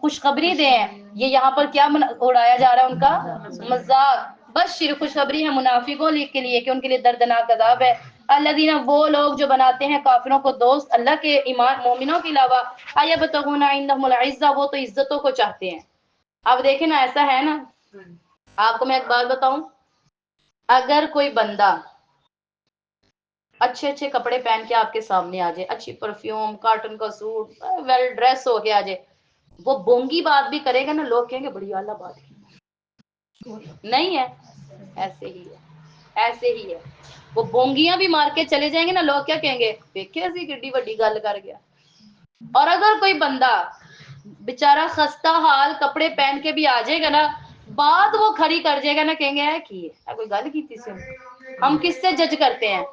خوشخبری دے ہیں. یہ یہاں پر کیا اڑایا جا رہا ہے؟ ان کا مذاق. بشر خوشخبری ہے منافقوں کے لیے کہ ان کے لیے دردناک عذاب ہے. الذین وہ لوگ جو بناتے ہیں کافروں کو دوست اللہ کے ایمان مومنوں کے علاوہ. ایبتغون عندهم العزہ، وہ تو عزتوں کو چاہتے ہیں. اب دیکھیں نا ایسا ہے نا، آپ کو میں ایک بات بتاؤں، اگر کوئی بندہ اچھے کپڑے پہن کے آپ کے سامنے آ جائے، اچھی پرفیوم کاٹن کا سوٹ ویل ڈریس ہو کے آ جائے، وہ بونگی بات بھی کرے گا نا، لوگ کہیں گے بڑی اعلیٰ بات کی. نہیں ہے؟ ایسے ہی ہے، ایسے ہی ہے. وہ بونگیاں بھی مار کے چلے جائیں گے نا، لوگ کیا کہیں گے؟ دیکھے ایسی کڈی بڑی گل کر گیا. اور اگر کوئی بندہ بیچارہ خستہ حال کپڑے پہن کے بھی آ جائے گا نا، بات وہ کھڑی کر جائے گا نا، کہیں گے ہے کی ہے کوئی گل کی تھی. ہم کس سے جج کرتے ہیں؟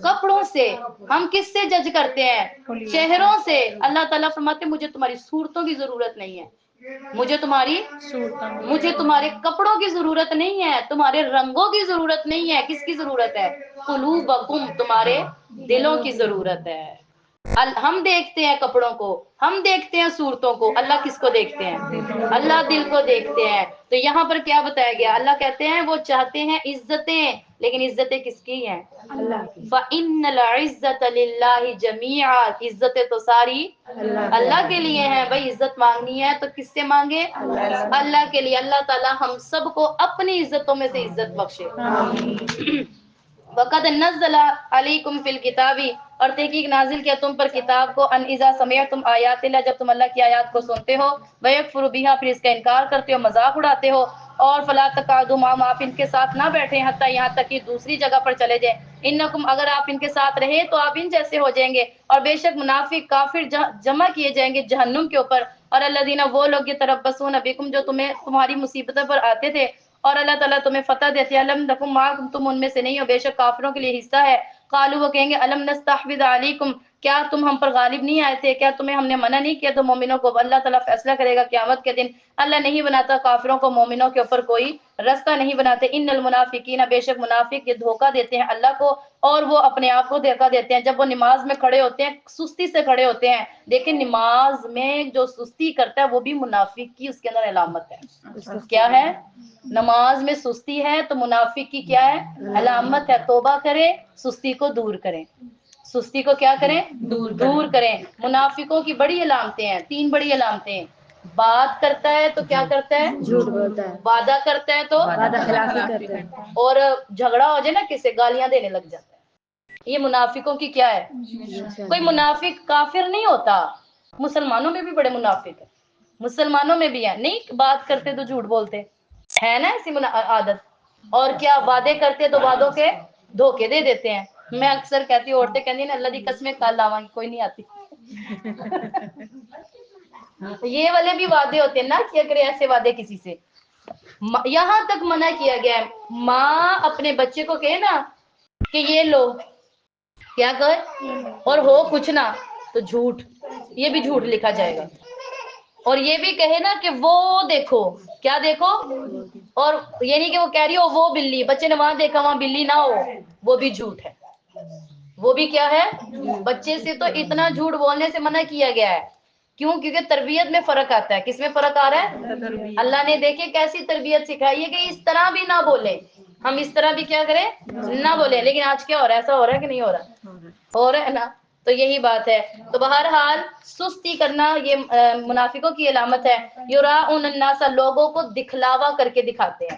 کپڑوں سے. ہم کس سے جج کرتے ہیں؟ چہروں سے. اللہ تعالیٰ فرماتے مجھے تمہاری صورتوں کی ضرورت نہیں ہے، مجھے تمہارے کپڑوں کی ضرورت نہیں ہے، تمہارے رنگوں کی ضرورت نہیں ہے. کس کی ضرورت ہے؟ قلوبکم، تمہارے دلوں کی ضرورت ہے. ہم دیکھتے ہیں کپڑوں کو، ہم دیکھتے ہیں صورتوں کو، اللہ کس کو دیکھتے ہیں؟ اللہ دل کو دیکھتے ہیں. تو یہاں پر کیا بتایا گیا؟ اللہ کہتے ہیں وہ چاہتے ہیں عزتیں، لیکن عزتیں کس کی ہیں؟ اللہ کی. فَإِنَّ الْعِزَّةَ لِلَّهِ جَمِيعًا، عزتیں تو ساری اللہ کے لیے ہیں. بھائی عزت مانگنی ہے تو کس سے مانگے؟ اللہ کے لیے. اللہ تعالی ہم سب کو اپنی عزتوں میں سے عزت بخشے. وَقَدْ نَزَّلَ عَلَيْكُمْ فِي الْكِتَابِ، اور تحقیق نازل کیا تم پر کتاب کو، ان اذا سمعتم آیات اللہ، جب تم اللہ کی آیات کو سنتے ہو، وَيَكْفُرُ بِهَا، پھر اس کا انکار کرتے ہو، مذاق اڑاتے ہو، اور فلا تقعدوا معهم، آپ ان کے ساتھ نہ بیٹھیں، حتیٰ یہاں تک کہ دوسری جگہ پر چلے جائیں. انکم، اگر آپ ان کے ساتھ رہے تو آپ ان جیسے ہو جائیں گے، اور بے شک منافق کافر جمع کیے جائیں گے جہنم کے اوپر. اور الذین، وہ لوگ یتربصون بکم، جو تمہاری مصیبتوں پر آتے تھے، اور اللہ تعالیٰ تمہیں فتح دیتے. الم نکم معکم، تم ان میں سے نہیں ہو، بے شک کافروں کے لیے حصہ ہے. قالوا، وہ کہیں گے الم نستحوذ علیکم، کیا تم ہم پر غالب نہیں آئے تھے؟ کیا تمہیں ہم نے منع نہیں کیا؟ تو مومنوں کو اللہ تعالیٰ فیصلہ کرے گا قیامت کے دن. اللہ نہیں بناتا کافروں کو مومنوں کے اوپر کوئی رستہ نہیں بناتے. ان المنافقین، بے شک منافق یہ دھوکہ دیتے ہیں اللہ کو، اور وہ اپنے آپ کو دھوکہ دیتے ہیں. جب وہ نماز میں کھڑے ہوتے ہیں سستی سے کھڑے ہوتے ہیں. دیکھیں نماز میں جو سستی کرتا ہے وہ بھی منافق کی اس کے اندر علامت ہے. کیا ہے؟ نماز میں سستی ہے تو منافق کی کیا ہے؟ علامت ہے. توبہ کریں، سستی کو دور کریں. سستی کو کیا کریں؟ دور کریں. منافقوں کی بڑی علامتیں ہیں، 3 بڑی علامتیں ہیں. بات کرتا ہے تو کیا کرتا ہے؟ جھوٹ بولتا ہے، وعدہ کرتا ہے تو وعدہ خلافی کرتا ہے، اور جھگڑا ہو جائے نا کسی سے گالیاں دینے لگ جاتا ہے. یہ منافقوں کی کیا ہے؟ کوئی منافق کافر نہیں ہوتا، مسلمانوں میں بھی بڑے منافق ہیں، مسلمانوں میں بھی ہیں. نہیں بات کرتے تو جھوٹ بولتے ہے نا ایسی عادت. اور کیا وعدے کرتے تو وعدوں کے دھوکے دے دیتے ہیں. میں اکثر کہتی ہوں، عورتیں کہتی ہیں نا اللہ دی قسمیں کل لاواں گی، کوئی نہیں آتی. یہ والے بھی وعدے ہوتے ہیں نا کہ اگر ایسے وعدے کسی سے. یہاں تک منع کیا گیا ہے ماں اپنے بچے کو کہے نا کہ یہ لو، کیا کر اور ہو کچھ نہ تو جھوٹ، یہ بھی جھوٹ لکھا جائے گا. اور یہ بھی کہے نا کہ وہ دیکھو، کیا دیکھو، اور یہ نہیں کہ وہ کہہ رہی ہو وہ بلی، بچے نے وہاں دیکھا وہاں بلی نہ ہو، وہ بھی جھوٹ ہے. وہ بھی کیا ہے؟ بچے سے تو اتنا جھوٹ بولنے سے منع کیا گیا ہے کیوں؟ کیونکہ تربیت میں فرق آتا ہے. کس میں فرق آ رہا ہے؟ اللہ نے دیکھے کیسی تربیت سکھائی ہے کہ اس طرح بھی نہ بولے. ہم اس طرح بھی کیا کریں؟ نہ بولیں. لیکن آج کیا ہو رہا ہے؟ ایسا ہو رہا ہے کہ نہیں ہو رہا؟ ہو رہا ہے نا. تو یہی بات ہے. تو بہرحال سستی کرنا یہ منافقوں کی علامت ہے. یراؤن الناس، لوگوں کو دکھلاوا کر کے دکھاتے ہیں.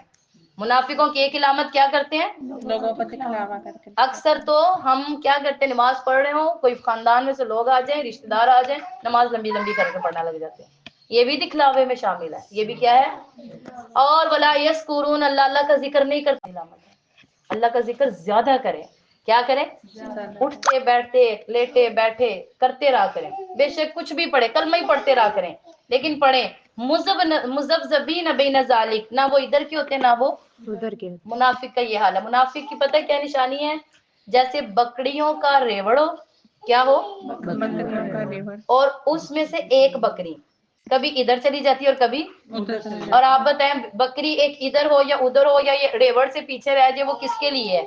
منافقوں کی ایک علامت کیا کرتے ہیں؟ لوگوں کو دکھلاوا کر کے. اکثر تو ہم کیا کرتے ہیں، نماز پڑھ رہے ہوں، کوئی خاندان میں سے لوگ آ جائیں، رشتہ دار آ جائیں، نماز لمبی لمبی کر کے پڑھنا لگ جاتے ہیں. یہ بھی دکھلاوے میں شامل ہے. یہ بھی کیا ہے؟ اور ولا یذکرون، اللہ کا ذکر نہیں کرتے. اللہ کا ذکر زیادہ کریں. کیا کریں؟ اٹھتے بیٹھتے لیٹے بیٹھے کرتے رہا کریں. بے شک کچھ بھی پڑھے، کلمہ ہی پڑھتے رہا کریں، لیکن پڑھیں مذبذبین بین ذالک، نہ وہ ادھر کے ہوتے ہیں نہ وہ ادھر کے. منافق کا یہ حال ہے. منافق کی پتہ کیا نشانی ہے؟ جیسے بکریوں کا ریوڑ ہو. کیا ہو؟ بکریوں کا ریوڑ. اور اس میں سے ایک بکری کبھی ادھر چلی جاتی ہے اور کبھی ادھر سے. اور آپ بتائیں بکری ایک ادھر ہو یا ادھر ہو یا یہ ریوڑ سے پیچھے رہ جائے، وہ کس کے لیے ہے؟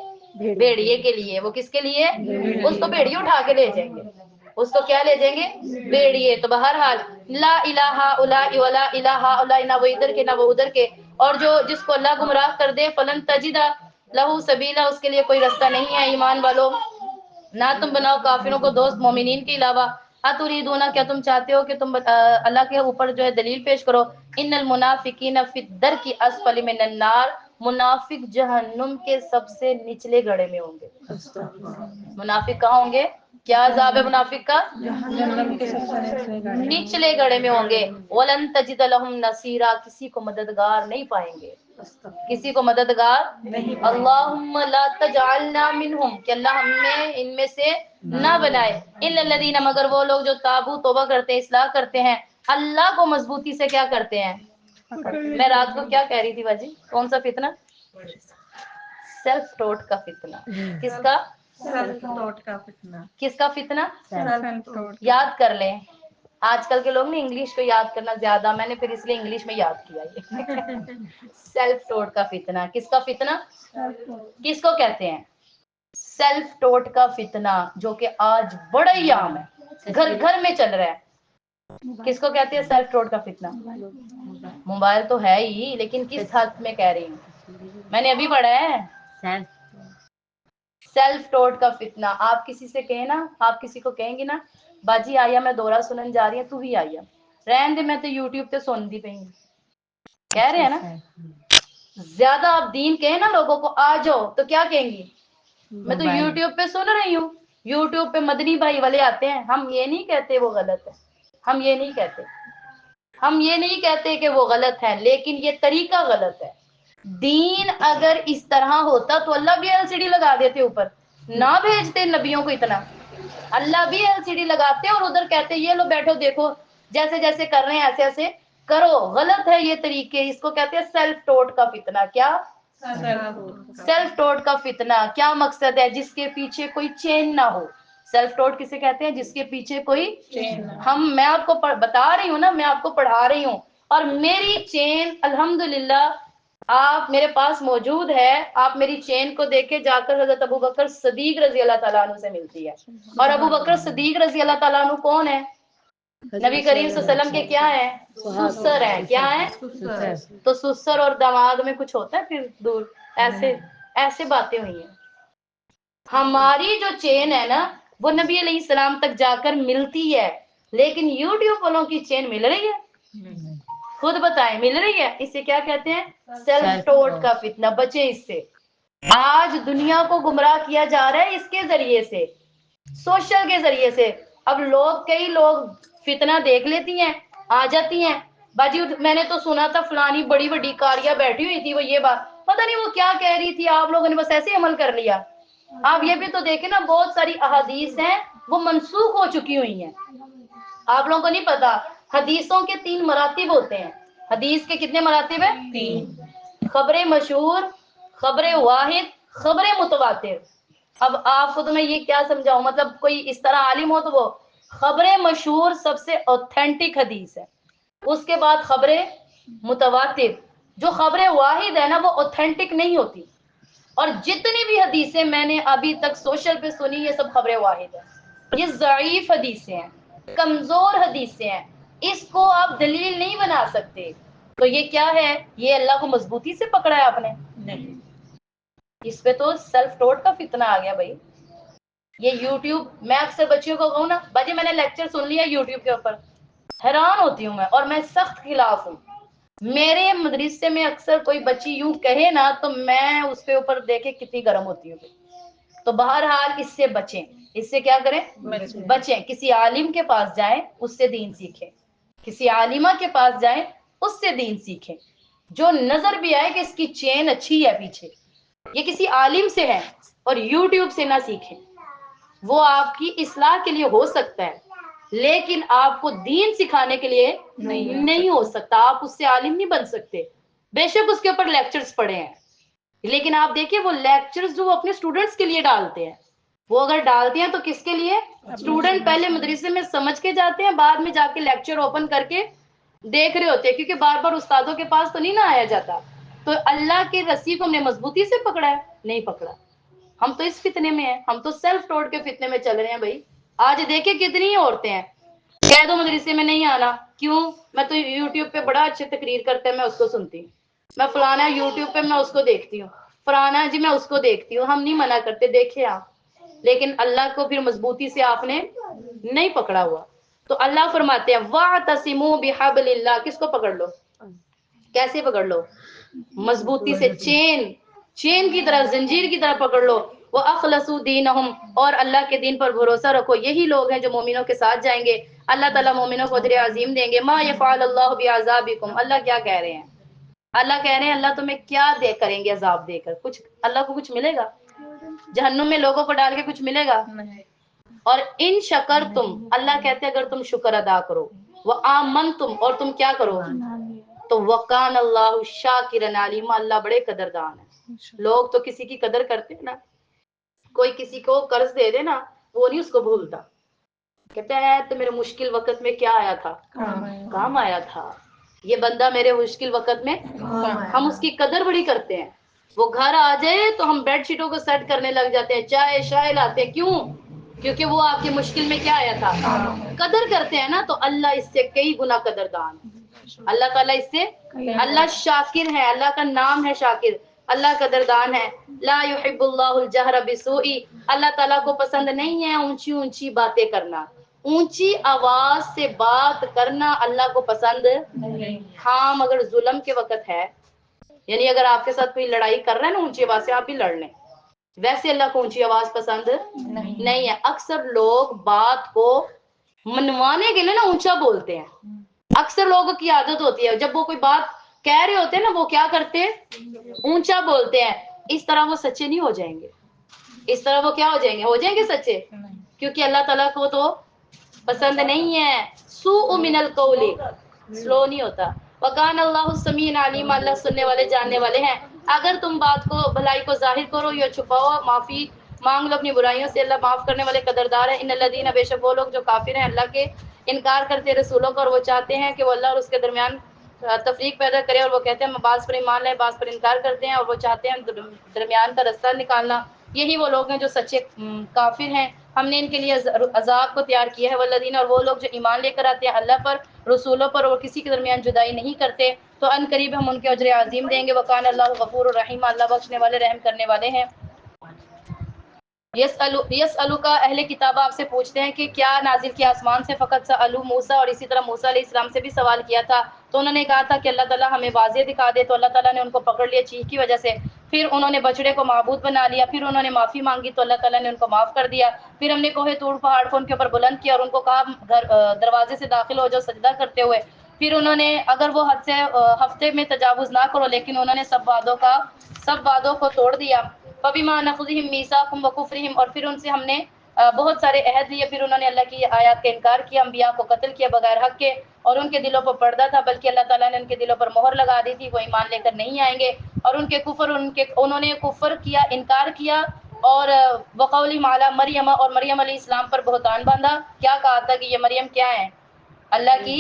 بھیڑیے کے لیے. وہ کس کے لیے؟ اس کو بھیڑیے اٹھا کے لے جائیں گے. اس کو کیا لے جائیں گے؟ بھیڑیے. تو بہرحال لا الہ الا ولا الہ الا، نہ وہ ادھر کے نہ وہ ادھر کے. اور جو جس کو اللہ گمراہ کر دے فلن تجد لہ سبیلا، اس کے لیے کوئی رستہ نہیں ہے. ایمان والو نہ تم بناؤ کافروں کو دوست مومنین کے علاوہ. اتریدون، کیا تم چاہتے ہو کہ تم اللہ کے اوپر جو ہے دلیل پیش کرو. ان المنافقین فی الدرک اسفل من النار، منافق جہنم کے سب سے نچلے گڑھے میں ہوں گے. منافق کہاں ہوں گے؟ کیا عذاب ہے منافق کا؟ جہنم کے سب سے نچلے گڑھے. نچلے گڑھے میں ہوں گے. ولن تجد لہم نصیرا، کسی کو مددگار نہیں پائیں گے. کسی کو مددگار نہیں. اللہم لا تجعلنا منہم، کہ اللہ ہمیں ان میں سے نہ بنائے. الا الذین، مگر وہ لوگ جو تابو، توبہ کرتے ہیں، اصلاح کرتے ہیں، اللہ کو مضبوطی سے کیا کرتے ہیں. میں رات کو کیا کہہ رہی تھی باجی؟ کون سا فتنہ؟ سیلف ٹوٹ کا فتنہ. کس کا؟ سیلف ٹاٹ کا فتنہ. کس کا فتنہ؟ سیلف ٹاٹ. یاد کر لیں. آج کل کے لوگ نے انگلش کو یاد کرنا زیادہ، میں نے پھر اس لیے انگلش میں یاد کیا. یہ سیلف ٹوٹ کا فتنہ. کس کا فتنہ؟ کس کو کہتے ہیں؟ سیلف ٹوٹ کا فتنہ، جو کہ آج بڑا ہی عام ہے، گھر گھر میں چل رہا ہے. کس کو کہتے ہیں سیلف ٹوٹ کا فتنہ؟ موبائل تو ہے ہی، لیکن کس حد میں کہہ رہی ہوں؟ میں نے ابھی پڑھا ہے سیلف ٹوٹ کا فتنہ. آپ کسی سے کہیں نا، آپ کسی کو کہیں گی نا باجی آیا میں دورہ سنن جا رہی ہے، تو بھی آیا رہن دے، میں تو یوٹیوب پہ سن دی پئی ہوں، کہہ رہے ہیں نا. زیادہ آپ دین کہیں نا لوگوں کو آ جاؤ، تو کیا کہیں گی؟ میں تو یوٹیوب پہ سن رہی ہوں. یوٹیوب پہ مدنی بھائی والے آتے ہیں. ہم یہ نہیں کہتے وہ غلط ہے، ہم یہ نہیں کہتے، ہم یہ نہیں کہتے کہ وہ غلط ہے، لیکن یہ طریقہ غلط ہے. دین اگر اس طرح ہوتا تو اللہ بھی ایل سی ڈی لگا دیتے اوپر، نہ بھیجتے نبیوں کو اتنا. اللہ بھی ایل سی ڈی لگاتے اور ادھر کہتے یہ لو بیٹھو دیکھو جیسے جیسے کر رہے ہیں ایسے ایسے کرو. غلط ہے یہ طریقے. اس کو کہتے ہیں سیلف ٹوٹ کا فتنہ. کیا؟ سیلف ٹوٹ کا فتنہ. کیا مقصد ہے؟ جس کے پیچھے کوئی چین نہ ہو. سیلف ٹوٹ کسے کہتے ہیں؟ جس کے پیچھے کوئی میں آپ کو بتا رہی ہوں نا، میں آپ کو پڑھا رہی ہوں، اور میری چین الحمدللہ آپ میرے پاس موجود ہے. آپ میری چین کو دیکھ کے جا کر حضرت ابوبکر صدیق رضی اللہ تعالیٰ عنہ سے ملتی ہے. اور ابو بکر صدیق رضی اللہ تعالیٰ عنہ کون ہے؟ نبی کریم صلی اللہ علیہ وسلم کے کیا ہے؟ سسر ہیں. کیا ہے؟ تو سسر اور داماد میں کچھ ہوتا ہے پھر دور؟ ایسے ایسے باتیں ہوئی ہیں. ہماری جو چین ہے نا وہ نبی علیہ السلام تک جا کر ملتی ہے، لیکن یوٹیوب والوں کی چین مل رہی ہے. خود بتائیں مل رہی ہے. اسے کیا کہتے ہیں؟ سیلف ٹوٹ کا فتنہ. بچیں اس سے. آج دنیا کو گمراہ کیا جا رہا ہے اس کے ذریعے سے، سوشل کے ذریعے سے. اب لوگ کئی لوگ فتنہ دیکھ لیتی ہیں، آ جاتی ہیں باجی میں نے تو سنا تھا فلانی بڑی بڑی کاریاں بیٹھی ہوئی تھی، وہ یہ بات پتہ نہیں وہ کیا کہہ رہی تھی، آپ لوگوں نے بس ایسے عمل کر لیا. آپ یہ بھی تو دیکھیں نا، بہت ساری احادیث ہیں وہ منسوخ ہو چکی ہوئی ہیں. آپ لوگوں کو نہیں پتا حدیثوں کے 3 مراتب ہوتے ہیں. حدیث کے کتنے مراتب ہیں؟ 3. خبر مشہور، خبر واحد، خبر متواتر. اب آپ کو تو میں یہ کیا سمجھاؤں، مطلب کوئی اس طرح عالم ہو تو وہ خبر مشہور سب سے اوتھینٹک حدیث ہے. اس کے بعد خبر متواتر. جو خبر واحد ہے نا وہ اوتھینٹک نہیں ہوتی. اور جتنی بھی حدیثیں میں نے ابھی تک سوشل پہ سنی یہ سب خبر واحد ہے. یہ ضعیف حدیثیں ہیں، کمزور حدیثیں ہیں. اس کو آپ دلیل نہیں بنا سکتے. تو یہ کیا ہے؟ یہ اللہ کو مضبوطی سے پکڑا ہے آپ نے؟ نہیں. اس پہ تو سیلف ٹوٹ کا فتنہ آ گیا بھائی. یہ یوٹیوب، میں اکثر بچیوں کو کہوں نا باجی میں نے لیکچر سن لیا یوٹیوب کے اوپر، حیران ہوتی ہوں میں، اور میں سخت خلاف ہوں. میرے مدرسے میں اکثر کوئی بچی یوں کہے نا تو میں اس کے اوپر دیکھے کتنی گرم ہوتی ہوں. تو بہرحال اس سے بچیں. اس سے کیا کریں؟ بچیں. کسی عالم کے پاس جائیں، اس سے دین سیکھیں. کسی عالمہ کے پاس جائیں، اس سے دین سیکھیں. جو نظر بھی آئے کہ اس کی چین اچھی ہے پیچھے، یہ کسی عالم سے ہے، اور یوٹیوب سے نہ سیکھیں. وہ آپ کی اصلاح کے لیے ہو سکتا ہے لیکن آپ کو دین سکھانے کے لیے نہیں ہو سکتا. آپ اس سے عالم نہیں بن سکتے. بے شک اس کے اوپر لیکچرز پڑے ہیں، لیکن آپ دیکھیں وہ لیکچرز جو وہ اپنے اسٹوڈنٹس کے لیے ڈالتے ہیں، وہ اگر ڈالتے ہیں تو کس کے لیے؟ اسٹوڈنٹ پہلے مدرسے میں سمجھ کے جاتے ہیں، بعد میں جا کے لیکچر اوپن کر کے دیکھ رہے ہوتے ہیں، کیونکہ بار بار استادوں کے پاس تو نہیں نہ آیا جاتا. تو اللہ کے رسی کو ہم نے مضبوطی سے پکڑا ہے؟ نہیں پکڑا. ہم تو اس فتنے میں ہیں، ہم تو سیلف ٹوٹ کے فتنے میں چل رہے ہیں بھائی. آج دیکھیں کتنی عورتیں ہیں کہہ دو مدرسے میں نہیں آنا. کیوں؟ میں تو یوٹیوب پہ بڑا اچھے تقریر کرتا ہے، میں اس کو سنتی ہوں. میں فلانا یوٹیوب پہ میں اس کو دیکھتی ہوں، فلانا جی میں اس کو دیکھتی ہوں. ہم نہیں منع کرتے، دیکھے آپ، لیکن اللہ کو پھر مضبوطی سے آپ نے نہیں پکڑا ہوا. تو اللہ فرماتے ہیں وَاعْتَصِمُوا بِحَبْلِ اللَّهِ. کس کو پکڑ لو؟ کیسے پکڑ لو؟ مضبوطی سے. چین کی طرح، زنجیر کی طرح پکڑ لو. وَأَخْلَصُوا دِينَهُمْ. اور اللہ کے دین پر بھروسہ رکھو. یہی لوگ ہیں جو مومنوں کے ساتھ جائیں گے. اللہ تعالیٰ مومنوں کو اجر عظیم دیں گے. مَا يَفْعَلُ اللَّهُ بِعَذَابِكُمْ. اللہ کیا کہہ رہے ہیں؟ اللہ کہہ رہے ہیں اللہ تمہیں کیا دے کریں گے عذاب دے کر؟ کچھ اللہ کو کچھ ملے گا؟ جہنم میں لوگوں کو ڈال کے کچھ ملے گا؟ اور ان شکر تم، اللہ کہتے ہیں اگر تم شکر ادا کرو، وہ آمن تم، اور تم کیا کرو، تو وکان اللہ شاکرا علیما. اللہ بڑے قدردان ہے. لوگ تو کسی کی قدر کرتے ہیں نا، کوئی کسی کو قرض دے دے نا وہ نہیں اس کو بھولتا، کہتا ہے تو میرے مشکل وقت میں کیا آیا تھا؟ کام آیا تھا. یہ بندہ میرے مشکل وقت میں، ہم اس کی قدر بڑی کرتے ہیں. وہ گھر آ جائے تو ہم بیڈ شیٹوں کو سیٹ کرنے لگ جاتے ہیں، چائے شائے لاتے ہیں. کیوں؟ کیونکہ وہ آپ کی مشکل میں کیا آیا تھا؟ قدر کرتے ہیں نا. تو اللہ اس سے کئی گنا قدردان. اللہ تعالیٰ اس سے، اللہ شاکر ہے، اللہ کا نام ہے شاکر، اللہ قدردان ہے. لا يحب اللہ الجہر بالسوء. اللہ تعالیٰ کو پسند نہیں ہے اونچی اونچی باتیں کرنا. اونچی آواز سے بات کرنا اللہ کو پسند نہیں. ہاں مگر ظلم کے وقت ہے، یعنی اگر آپ کے ساتھ کوئی لڑائی کر رہا ہے نا اونچی آواز سے، آپ بھی لڑ لیں. ویسے اللہ کو اونچی آواز پسند نہیں ہے. اکثر لوگ بات کو منوانے کے لیے نا اونچا بولتے ہیں. اکثر لوگوں کی عادت ہوتی ہے جب وہ کوئی بات کہہ رہے ہوتے ہیں نا وہ کیا کرتے ہیں؟ اونچا بولتے ہیں. اس طرح وہ سچے نہیں ہو جائیں گے. اس طرح وہ کیا ہو جائیں گے؟ ہو جائیں گے سچے، کیونکہ اللہ تعالیٰ کو تو پسند نہیں ہے سوء من القول، سلو نہیں ہوتا. وکان اللہ سمیع علیم. اللہ سننے والے جاننے والے ہیں. اگر تم بات کو، بھلائی کو ظاہر کرو یا چھپاؤ، معافی مانگ لو اپنی برائیوں سے، اللہ معاف کرنے والے قدردار ہیں. ان الذین، بے شک وہ لوگ جو کافر ہیں، اللہ کے انکار کرتے رسولوں کا، اور وہ چاہتے ہیں کہ وہ اللہ اور اس کے درمیان تفریق پیدا کرے، اور وہ کہتے ہیں بعض پر ایمان لائے بعض پر انکار کرتے ہیں، اور وہ چاہتے ہیں درمیان کا رستہ نکالنا. یہی وہ لوگ ہیں جو سچے کافر ہیں. ہم نے ان کے لیے عذاب کو تیار کیا ہے. والذین، اور وہ لوگ جو ایمان لے کر آتے ہیں اللہ پر، رسولوں پر، اور کسی کے درمیان جدائی نہیں کرتے، تو ان قریب ہم ان کے اجر عظیم دیں گے. وکان اللہ غفور الرحیم. اللہ بخشنے والے رحم کرنے والے ہیں. یسألو کا اہل کتاب آپ سے پوچھتے ہیں کہ کیا نازل کیا آسمان سے؟ فقط سألو موسیٰ، اور اسی طرح موسیٰ علیہ السلام سے بھی سوال کیا تھا. تو انہوں نے کہا تھا کہ اللہ تعالیٰ ہمیں واضح دکھا دے. تو اللہ تعالیٰ نے ان کو پکڑ لیا چیخ کی وجہ سے. پھر انہوں نے بچڑے کو معبود بنا لیا. پھر انہوں نے معافی مانگی تو اللہ تعالیٰ نے ان کو معاف کر دیا. پھر ہم نے کوہ طور پہاڑ کو ان کے اوپر بلند کیا، اور ان کو کہا دروازے سے داخل ہو جاؤ سجدہ کرتے ہوئے. پھر انہوں نے اگر وہ حد سے ہفتے میں تجاوز نہ کرو، لیکن انہوں نے سب وعدوں کو توڑ دیا. فَبِمَا نَقْضِهِمْ مِيثَاقَهُمْ وَكُفْرِهِمْ. اور پھر ان سے ہم نے بہت سارے عہد لیے. پھر انہوں نے اللہ کی آیات کا انکار کیا، انبیاء کو قتل کیا بغیر حق کے، اور ان کے دلوں پر پردہ تھا، بلکہ اللہ تعالیٰ نے ان کے دلوں پر مہر لگا دی تھی، وہ ایمان لے کر نہیں آئیں گے. اور ان کے کفر، انہوں نے کفر کیا، انکار کیا. اور وقولہم علی مریم، اور مریم علیہ السلام پر بہتان باندھا. کیا کہا تھا کہ یہ مریم کیا ہے؟ اللہ کی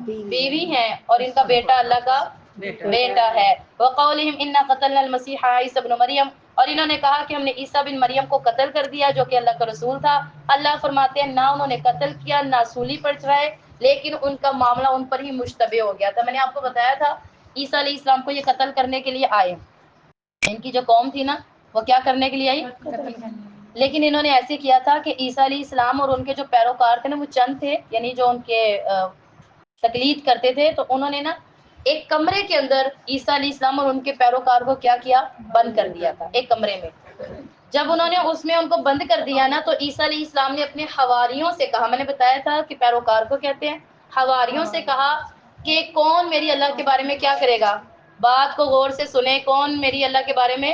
بیوی ہیں، اور ان کا بیٹا اللہ کا بیٹا ہے. وقولہم انا قتلنا المسیح عیسی ابن مریم. اور انہوں نے کہا کہ ہم نے عیسیٰ بن مریم کو قتل کر دیا جو کہ اللہ کا رسول تھا. اللہ فرماتے ہیں نہ انہوں نے قتل کیا، نہ سولی پر چڑھائے، لیکن ان کا معاملہ ان پر ہی مشتبہ ہو گیا تھا. میں نے آپ کو بتایا تھا عیسیٰ علیہ السلام کو یہ قتل کرنے کے لیے آئے. ان کی جو قوم تھی نا وہ کیا کرنے کے لیے آئی؟ لیکن انہوں نے ایسے کیا تھا کہ عیسیٰ علیہ السلام اور ان کے جو پیروکار تھے نا وہ چند تھے، یعنی جو ان کے تقلید کرتے تھے، تو انہوں نے نا ایک کمرے کے اندر عیسیٰ علیہ السلام اور ان کے پیروکار کو کیا کیا؟ بند کر دیا تھا ایک کمرے میں. جب انہوں نے اس میں ان کو بند کر دیا نا تو عیسیٰ علیہ السلام نے اپنے حواریوں سے کہا، میں نے بتایا تھا کہ پیروکار کو کہتے ہیں، حواریوں سے کہا کہ کون میری اللہ کے بارے میں کیا کرے گا، بات کو غور سے سنیں، کون میری اللہ کے بارے میں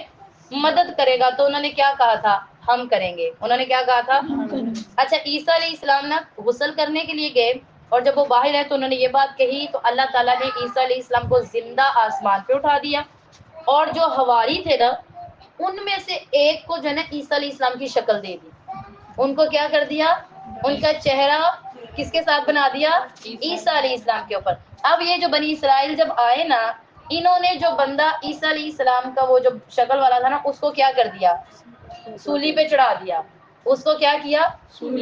مدد کرے گا. تو انہوں نے کیا کہا تھا؟ ہم کریں گے. انہوں نے کیا کہا تھا؟ اچھا عیسیٰ علیہ السلام نا غسل کرنے کے لیے گئے اور جب وہ باہر ہے تو انہوں نے یہ بات کہی تو اللہ تعالیٰ نے عیسیٰ علیہ السلام کو زندہ آسمان پہ اٹھا دیا. اور جو حواری تھے نا ان میں سے ایک کو جو ہے نا عیسیٰ علیہ السلام کی شکل دے دی. ان کو کیا کر دیا؟ ان کا چہرہ کس کے ساتھ بنا دیا؟ عیسیٰ علیہ السلام کے اوپر. اب یہ جو بنی اسرائیل جب آئے نا انہوں نے جو بندہ عیسیٰ علیہ السلام کا وہ جو شکل والا تھا نا اس کو کیا کر دیا؟ سولی پہ چڑھا دیا. اس کو کیا کیا؟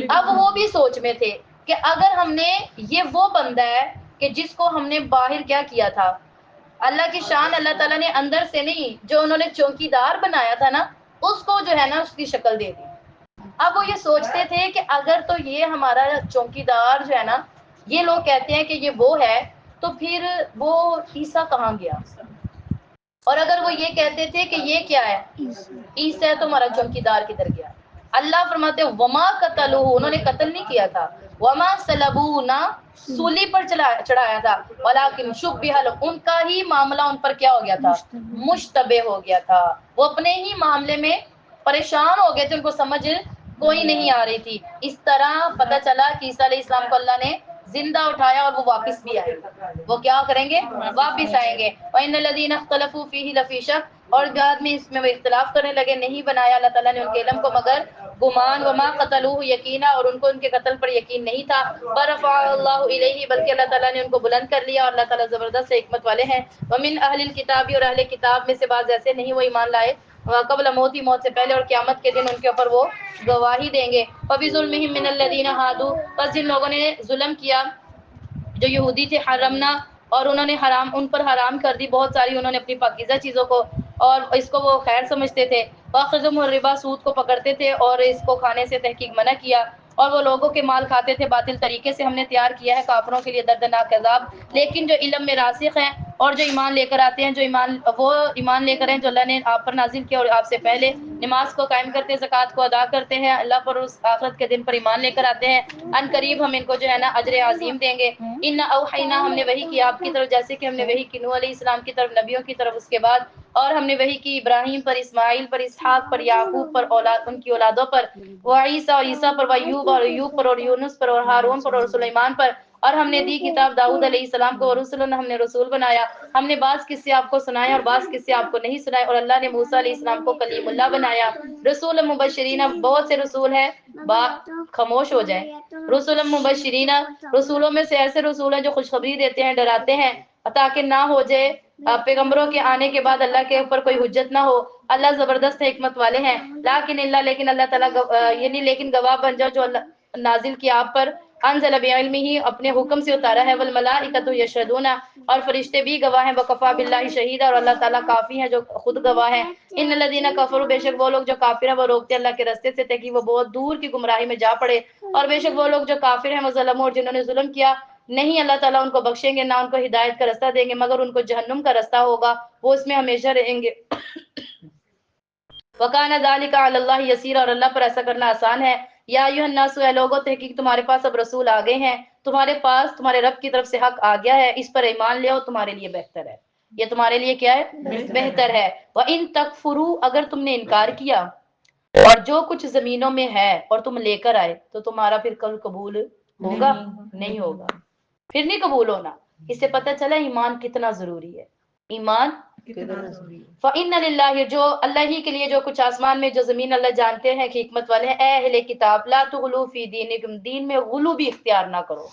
اب وہ بھی سوچ میں تھے کہ اگر ہم نے یہ وہ بندہ ہے کہ جس کو ہم نے باہر کیا کیا تھا، اللہ کی شان اللہ تعالیٰ نے اندر سے نہیں، جو انہوں نے چوکیدار بنایا تھا نا اس کو جو ہے نا اس کی شکل دے دی. اب وہ یہ سوچتے تھے کہ اگر تو یہ ہمارا چوکیدار جو ہے نا یہ لوگ کہتے ہیں کہ یہ وہ ہے تو پھر وہ عیسیٰ کہاں گیا؟ اور اگر وہ یہ کہتے تھے کہ یہ کیا ہے؟ عیسیٰ ہے، تو ہمارا چوکیدار کدھر گیا؟ اللہ فرماتے ہیں وما قتلوہ، انہوں نے قتل نہیں کیا تھا، وما صلبوہ، نہ سولی پر چڑھایا تھا، ولیکن شبہ لہم، ان کا ہی معاملہ ان پر کیا ہو گیا تھا؟ مشتبہ ہو گیا تھا. وہ اپنے ہی معاملے میں پریشان ہو گئے تھے، ان کو سمجھ کوئی نہیں آ رہی تھی. اس طرح پتہ چلا کہ عیسیٰ علیہ السلام کو اللہ نے زندہ اٹھایا اور وہ واپس بھی آئے. وہ کیا کریں گے؟ واپس آئیں گے. وَإِنَّ الَّذِينَ اخْتَلَفُوا فِيهِ لَفِي شَكٍّ، اور بعد میں اس میں وہ اختلاف کرنے لگے، نہیں بنایا اللہ تعالیٰ نے ان کے علم کو مگر گمان. وما قتلوہ یقینا، اور ان کو ان کے قتل پر یقین نہیں تھا. بَرَفَعَهُ اللَّهُ إِلَيْهِ، بلکہ اللہ تعالیٰ نے ان کو بلند کر لیا، اور اللہ تعالیٰ زبردست حکمت والے ہیں. وَمِنْ أَهْلِ الْكِتَابِ، اور اہل کتاب میں سے بعض ایسے نہیں وہ ایمان لائے قبل موت، موت سے پہلے، اور قیامت کے دن ان کے اوپر وہ گواہی دیں گے. فَبِظُلْمِهِمْ مِنَ الَّذِينَ هَادُوا، بس جن لوگوں نے ظلم کیا جو یہودی تھے، حرمنا، اور انہوں نے حرام، ان پر حرام کر دی بہت ساری انہوں نے اپنی پاکیزہ چیزوں کو، اور اس کو وہ خیر سمجھتے تھے. وَأَخَذُهُمُ الرِّبَا، سود کو پکڑتے تھے اور اس کو کھانے سے تحقیق منع کیا. اور وہ لوگوں کے مال کھاتے تھے باطل طریقے سے، ہم نے تیار کیا ہے کافروں کے لیے دردناک عذاب. لیکن جو علم میں راسخ ہیں اور جو ایمان لے کر آتے ہیں، جو ایمان لے کر ہیں جو اللہ نے آپ پر نازل کیا اور آپ سے پہلے، نماز کو قائم کرتے ہیں، زکوٰۃ کو ادا کرتے ہیں، اللہ پر اس آخرت کے دن پر ایمان لے کر آتے ہیں، ان قریب ہم ان کو جو ہے نا اجر عظیم دیں گے. اِنَّا أَوْحَيْنَا، ہم نے وحی کی آپ کی طرف جیسے کہ ہم نے وحی کی نوح علیہ السلام کی طرف، نبیوں کی طرف اس کے بعد، اور ہم نے وحی کی ابراہیم پر، اسماعیل پر، اسحاق پر، یعقوب پر، اولاد ان کی اولادوں پر، وعیسیٰ اور عیسیٰ پر، وایوب اور ایوب پر، اور یونس پر، اور ہارون پر، اور سلیمان پر. اور ہم نے دی کتاب داؤد علیہ السلام کو، رسولن، ہم نے رسول بنایا. ہم نے بعض قصے آپ کو سنائے اور بعض قصے آپ کو نہیں سنائے. اور اللہ نے موسیٰ علیہ السلام کو کلیم اللہ بنایا. رسول مبشرین، بہت سے رسول ہیں، خاموش ہو جائیں. رسول مبشرین، رسولوں میں سے ایسے رسول ہیں جو خوشخبری دیتے ہیں، ڈراتے ہیں، تاکہ نہ ہو جائے پیغمبروں کے آنے کے بعد اللہ کے اوپر کوئی حجت نہ ہو. اللہ زبردست حکمت والے ہیں. لیکن اللہ تعالیٰ یعنی لیکن گواہ بن جاؤ جو اللہ نازل کیا آپ پر، انزل بعلمہ، اپنے حکم سے اتارا ہے، والملائکۃ یشہدون، اور فرشتے بھی گواہ ہیں، وکفیٰ باللہ شہیدا، اور اللہ تعالیٰ کافی ہے جو خود گواہ ہے. ان الذین کفروا، بے شک وہ لوگ جو کافر ہیں وہ روکتے اللہ کے راستے سے تاکہ وہ بہت دور کی گمراہی میں جا پڑے. اور بے شک وہ لوگ جو کافر ہیں وہ ظلموا، اور جنہوں نے ظلم کیا، نہیں اللہ تعالیٰ ان کو بخشیں گے، نہ ان کو ہدایت کا راستہ دیں گے، مگر ان کو جہنم کا راستہ ہوگا، وہ اس میں ہمیشہ رہیں گے. وَكَانَ ذَلِكَ عَلَى اللَّهِ يَسِيرًا، اور اللہ پر ایسا کرنا آسان ہے. یا ایھا الناس، اے لوگو، تحقیق تمہارے پاس اب رسول آ گئے ہیں، تمہارے پاس تمہارے رب کی طرف سے حق آ گیا ہے، اس پر ایمان لے آؤ، تمہارے لیے بہتر ہے. یہ تمہارے لیے کیا ہے؟ بہتر ہے. وَإِن تَكْفُرُوا، اگر تم نے انکار کیا اور جو کچھ زمینوں میں ہے اور تم لے کر آئے تو تمہارا پھر کل قبول ہوگا؟ نہیں ہوگا، پھر نہیں قبول ہونا. اس سے پتہ چلا ایمان کتنا ضروری ہے. ایمان فَإِنَّ لِلَّهِ، جو اللہ ہی کے لیے جو کچھ آسمان میں جو زمین، اللہ جانتے ہیں کہ حکمت والے ہیں. اے اہل کتاب، لا تغلوا فی دینکم، دین میں غلو بھی اختیار نہ کرو،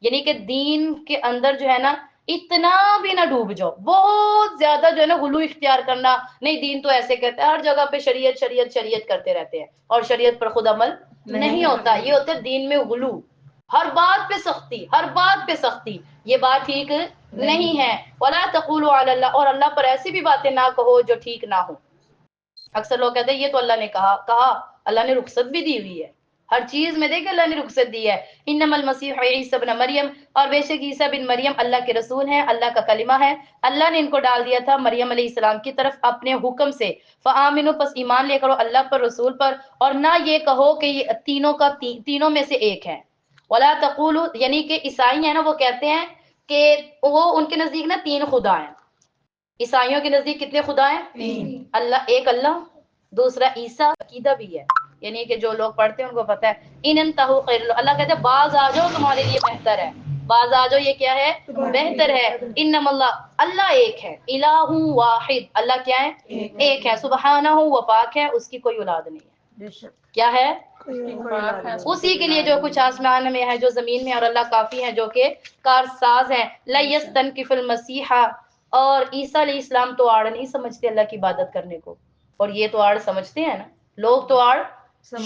یعنی کہ دین کے اندر جو ہے نا اتنا بھی نہ ڈوب جاؤ، بہت زیادہ جو ہے نا غلو اختیار کرنا نہیں. دین تو ایسے کہتا ہے، ہر جگہ پہ شریعت شریعت شریعت کرتے رہتے ہیں اور شریعت پر خود عمل نہیں ہوتا. یہ ہوتا ہے دین میں غلو. ہر بات پہ سختی، ہر بات پہ سختی، یہ بات ٹھیک نہیں ہے۔ وَلَا تَقُولُوا عَلَى اللَّهِ، اور اللہ پر ایسی بھی باتیں نہ کہو جو ٹھیک نہ ہو۔ اکثر لوگ کہتے ہیں یہ تو اللہ نے کہا اللہ نے رخصت بھی دی ہوئی ہے، ہر چیز میں دیکھیں اللہ نے رخصت دی ہے۔ انما المسیح عیسی ابن مریم، اور بے شک عیسیٰ بن مریم اللہ کے رسول ہیں، اللہ کا کلمہ ہے، اللہ نے ان کو ڈال دیا تھا مریم علیہ السلام کی طرف اپنے حکم سے۔ فآمنوا، پس ایمان لے کرو اللہ پر، رسول پر، اور نہ یہ کہو کہ یہ تینوں میں سے ایک ہے۔ ولا تقولوا، یعنی کہ عیسائی ہیں نا، وہ کہتے ہیں کہ وہ ان کے نزدیک نا 3 خدا ہیں۔ عیسائیوں کے نزدیک کتنے خدا ہیں؟ 3۔ ایک اللہ، دوسرا عیسیٰ، عقیدہ بھی ہے، یعنی کہ جو لوگ پڑھتے ہیں ان کو پتہ ہے۔ ان انتہوا خیر لکم، اللہ کہتے ہیں باز آ جاؤ تمہارے لیے بہتر ہے، باز آ جاؤ یہ کیا ہے؟ بہتر ہے۔ انما اللہ ایک ہے، الہ واحد، اللہ کیا ہے؟ ایک ہے، سبحانہ، وہ پاک ہے، اس کی کوئی اولاد نہیں ہے۔ کیا ہے؟ اسی کے لیے جو کچھ آسمان میں ہے، جو زمین میں، اور اللہ کافی ہے جو کہ کارساز ہے۔ لا یستنکف المسیح، اور عیسیٰ علیہ السلام تو آڑ نہیں سمجھتے اللہ کی عبادت کرنے کو، اور یہ تو آڑ سمجھتے ہیں نا، لوگ تو آڑ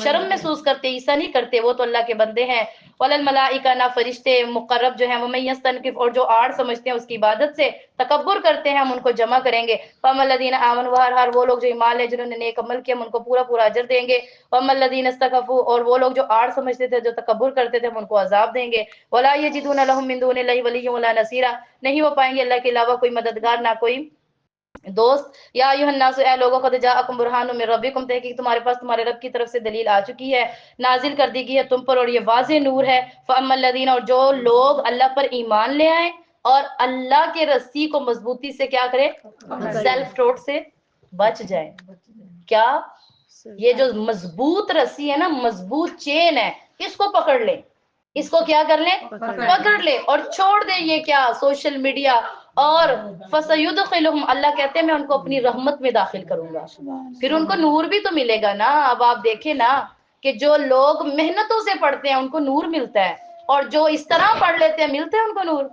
شرم محسوس کرتے، عیسیٰ نہیں کرتے، وہ تو اللہ کے بندے ہیں۔ وَلَلْمَلَائِکَةُ، نہ فرشتے مقرب جو ہیں، وَمَن يَسْتَنْكِفْ، اور جو آڑ سمجھتے ہیں اس کی عبادت سے، تکبر کرتے ہیں، ہم ان کو جمع کریں گے۔ فَأَمَّا الَّذِينَ آمَنُوا، ہر وہ لوگ جو ایمان لے جنہوں نے نیک عمل کیا، ہم ان کو پورا پورا اجر دیں گے۔ وَأَمَّا الَّذِينَ اسْتَكْبَرُوا، اور وہ لوگ جو آڑ سمجھتے تھے، جو تکبر کرتے تھے، ہم ان کو عذاب دیں گے۔ وَلَا يَجِدُونَ لَهُم مِّن دُونِ اللَّهِ وَلِيًّا وَلَا نَصِيرًا، نہیں وہ پائیں گے اللہ کے علاوہ کوئی مددگار نہ کوئی دوست۔ یا ایھا الناس، اے لوگوں، قد جاءکم برہان من ربکم، تحقیق تمہارے پاس تمہارے رب کی طرف سے دلیل آ چکی ہے، نازل کر دی گئی ہے تم پر، اور یہ واضح نور ہے۔ فاما الذین، اور جو لوگ اللہ پر ایمان لے آئیں اور اللہ کے رسی کو مضبوطی سے کیا کرے؟ سیلف ٹوٹ سے بچ جائیں۔ کیا؟ یہ جو مضبوط رسی ہے نا، مضبوط چین ہے، اس کو پکڑ لیں، اس کو کیا کر لیں؟ پکڑ لیں، اور چھوڑ دیں یہ کیا؟ Social media. اور فَسَيُدْخِلُهُمْ، اللہ کہتے ہیں میں ان کو اپنی رحمت میں داخل کروں گا، پھر ان کو نور بھی تو ملے گا نا۔ اب آپ دیکھیں نا کہ جو لوگ محنتوں سے پڑھتے ہیں ان کو نور ملتا ہے، اور جو اس طرح پڑھ لیتے ہیں ملتے ہیں ان کو نور؟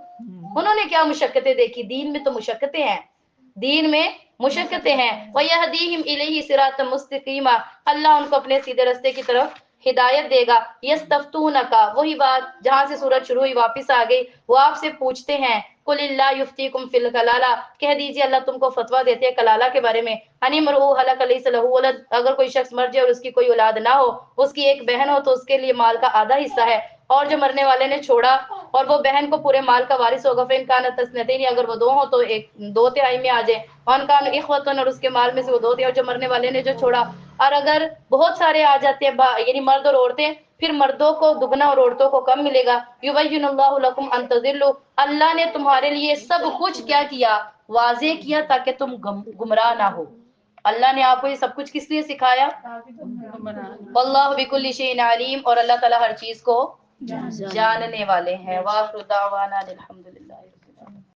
انہوں نے کیا مشقتیں دیکھی؟ دین میں تو مشقتیں ہیں، دین میں مشقتیں ہیں۔ وَيَهْدِيهِمْ إِلَيْهِ صِرَاطًا مُسْتَقِيمًا، اللہ ان کو اپنے سیدھے راستے کی طرف ہدایت دے گا۔ یستفتونک، وہی بات جہاں سے سورج شروع ہوئی واپس آ گئی، وہ آپ سے پوچھتے ہیں، قل اللہ یفتیکم فی الکلالہ، کہہ دیجئے اللہ تم کو فتویٰ دیتے ہیں کلالہ کے بارے میں۔ ان امرؤ ہلک لیس لہ ولد، اگر کوئی شخص مر جائے اور اس کی کوئی اولاد نہ ہو، اس کی ایک بہن ہو تو اس کے لیے مال کا آدھا حصہ ہے، اور جو مرنے والے نے چھوڑا اور وہ بہن کو پورے مال کا وارث ہوگا۔ فإن كانت اثنتين، اگر وہ 2 ہوں تو 2/3 میں آ جائے۔ وان کان اخوۃ، اور اس کے مال میں سے وہ 2 تھے، اور جو مرنے والے نے جو چھوڑا، اور اگر بہت سارے آ جاتے ہیں یعنی مرد اور عورتیں، پھر مردوں کو دگنا اور عورتوں کو کم ملے گا۔ یبین اللہ لکم ان تضلوا، اللہ نے تمہارے لیے سب کچھ کیا کیا؟ واضح کیا، تاکہ تم گمراہ نہ ہو۔ اللہ نے آپ کو یہ سب کچھ کس لیے سکھایا؟ واللہ بکل شیء علیم، اور اللہ تعالیٰ ہر چیز کو جاننے والے ہیں۔ وآخر دعوانا الحمدللہ۔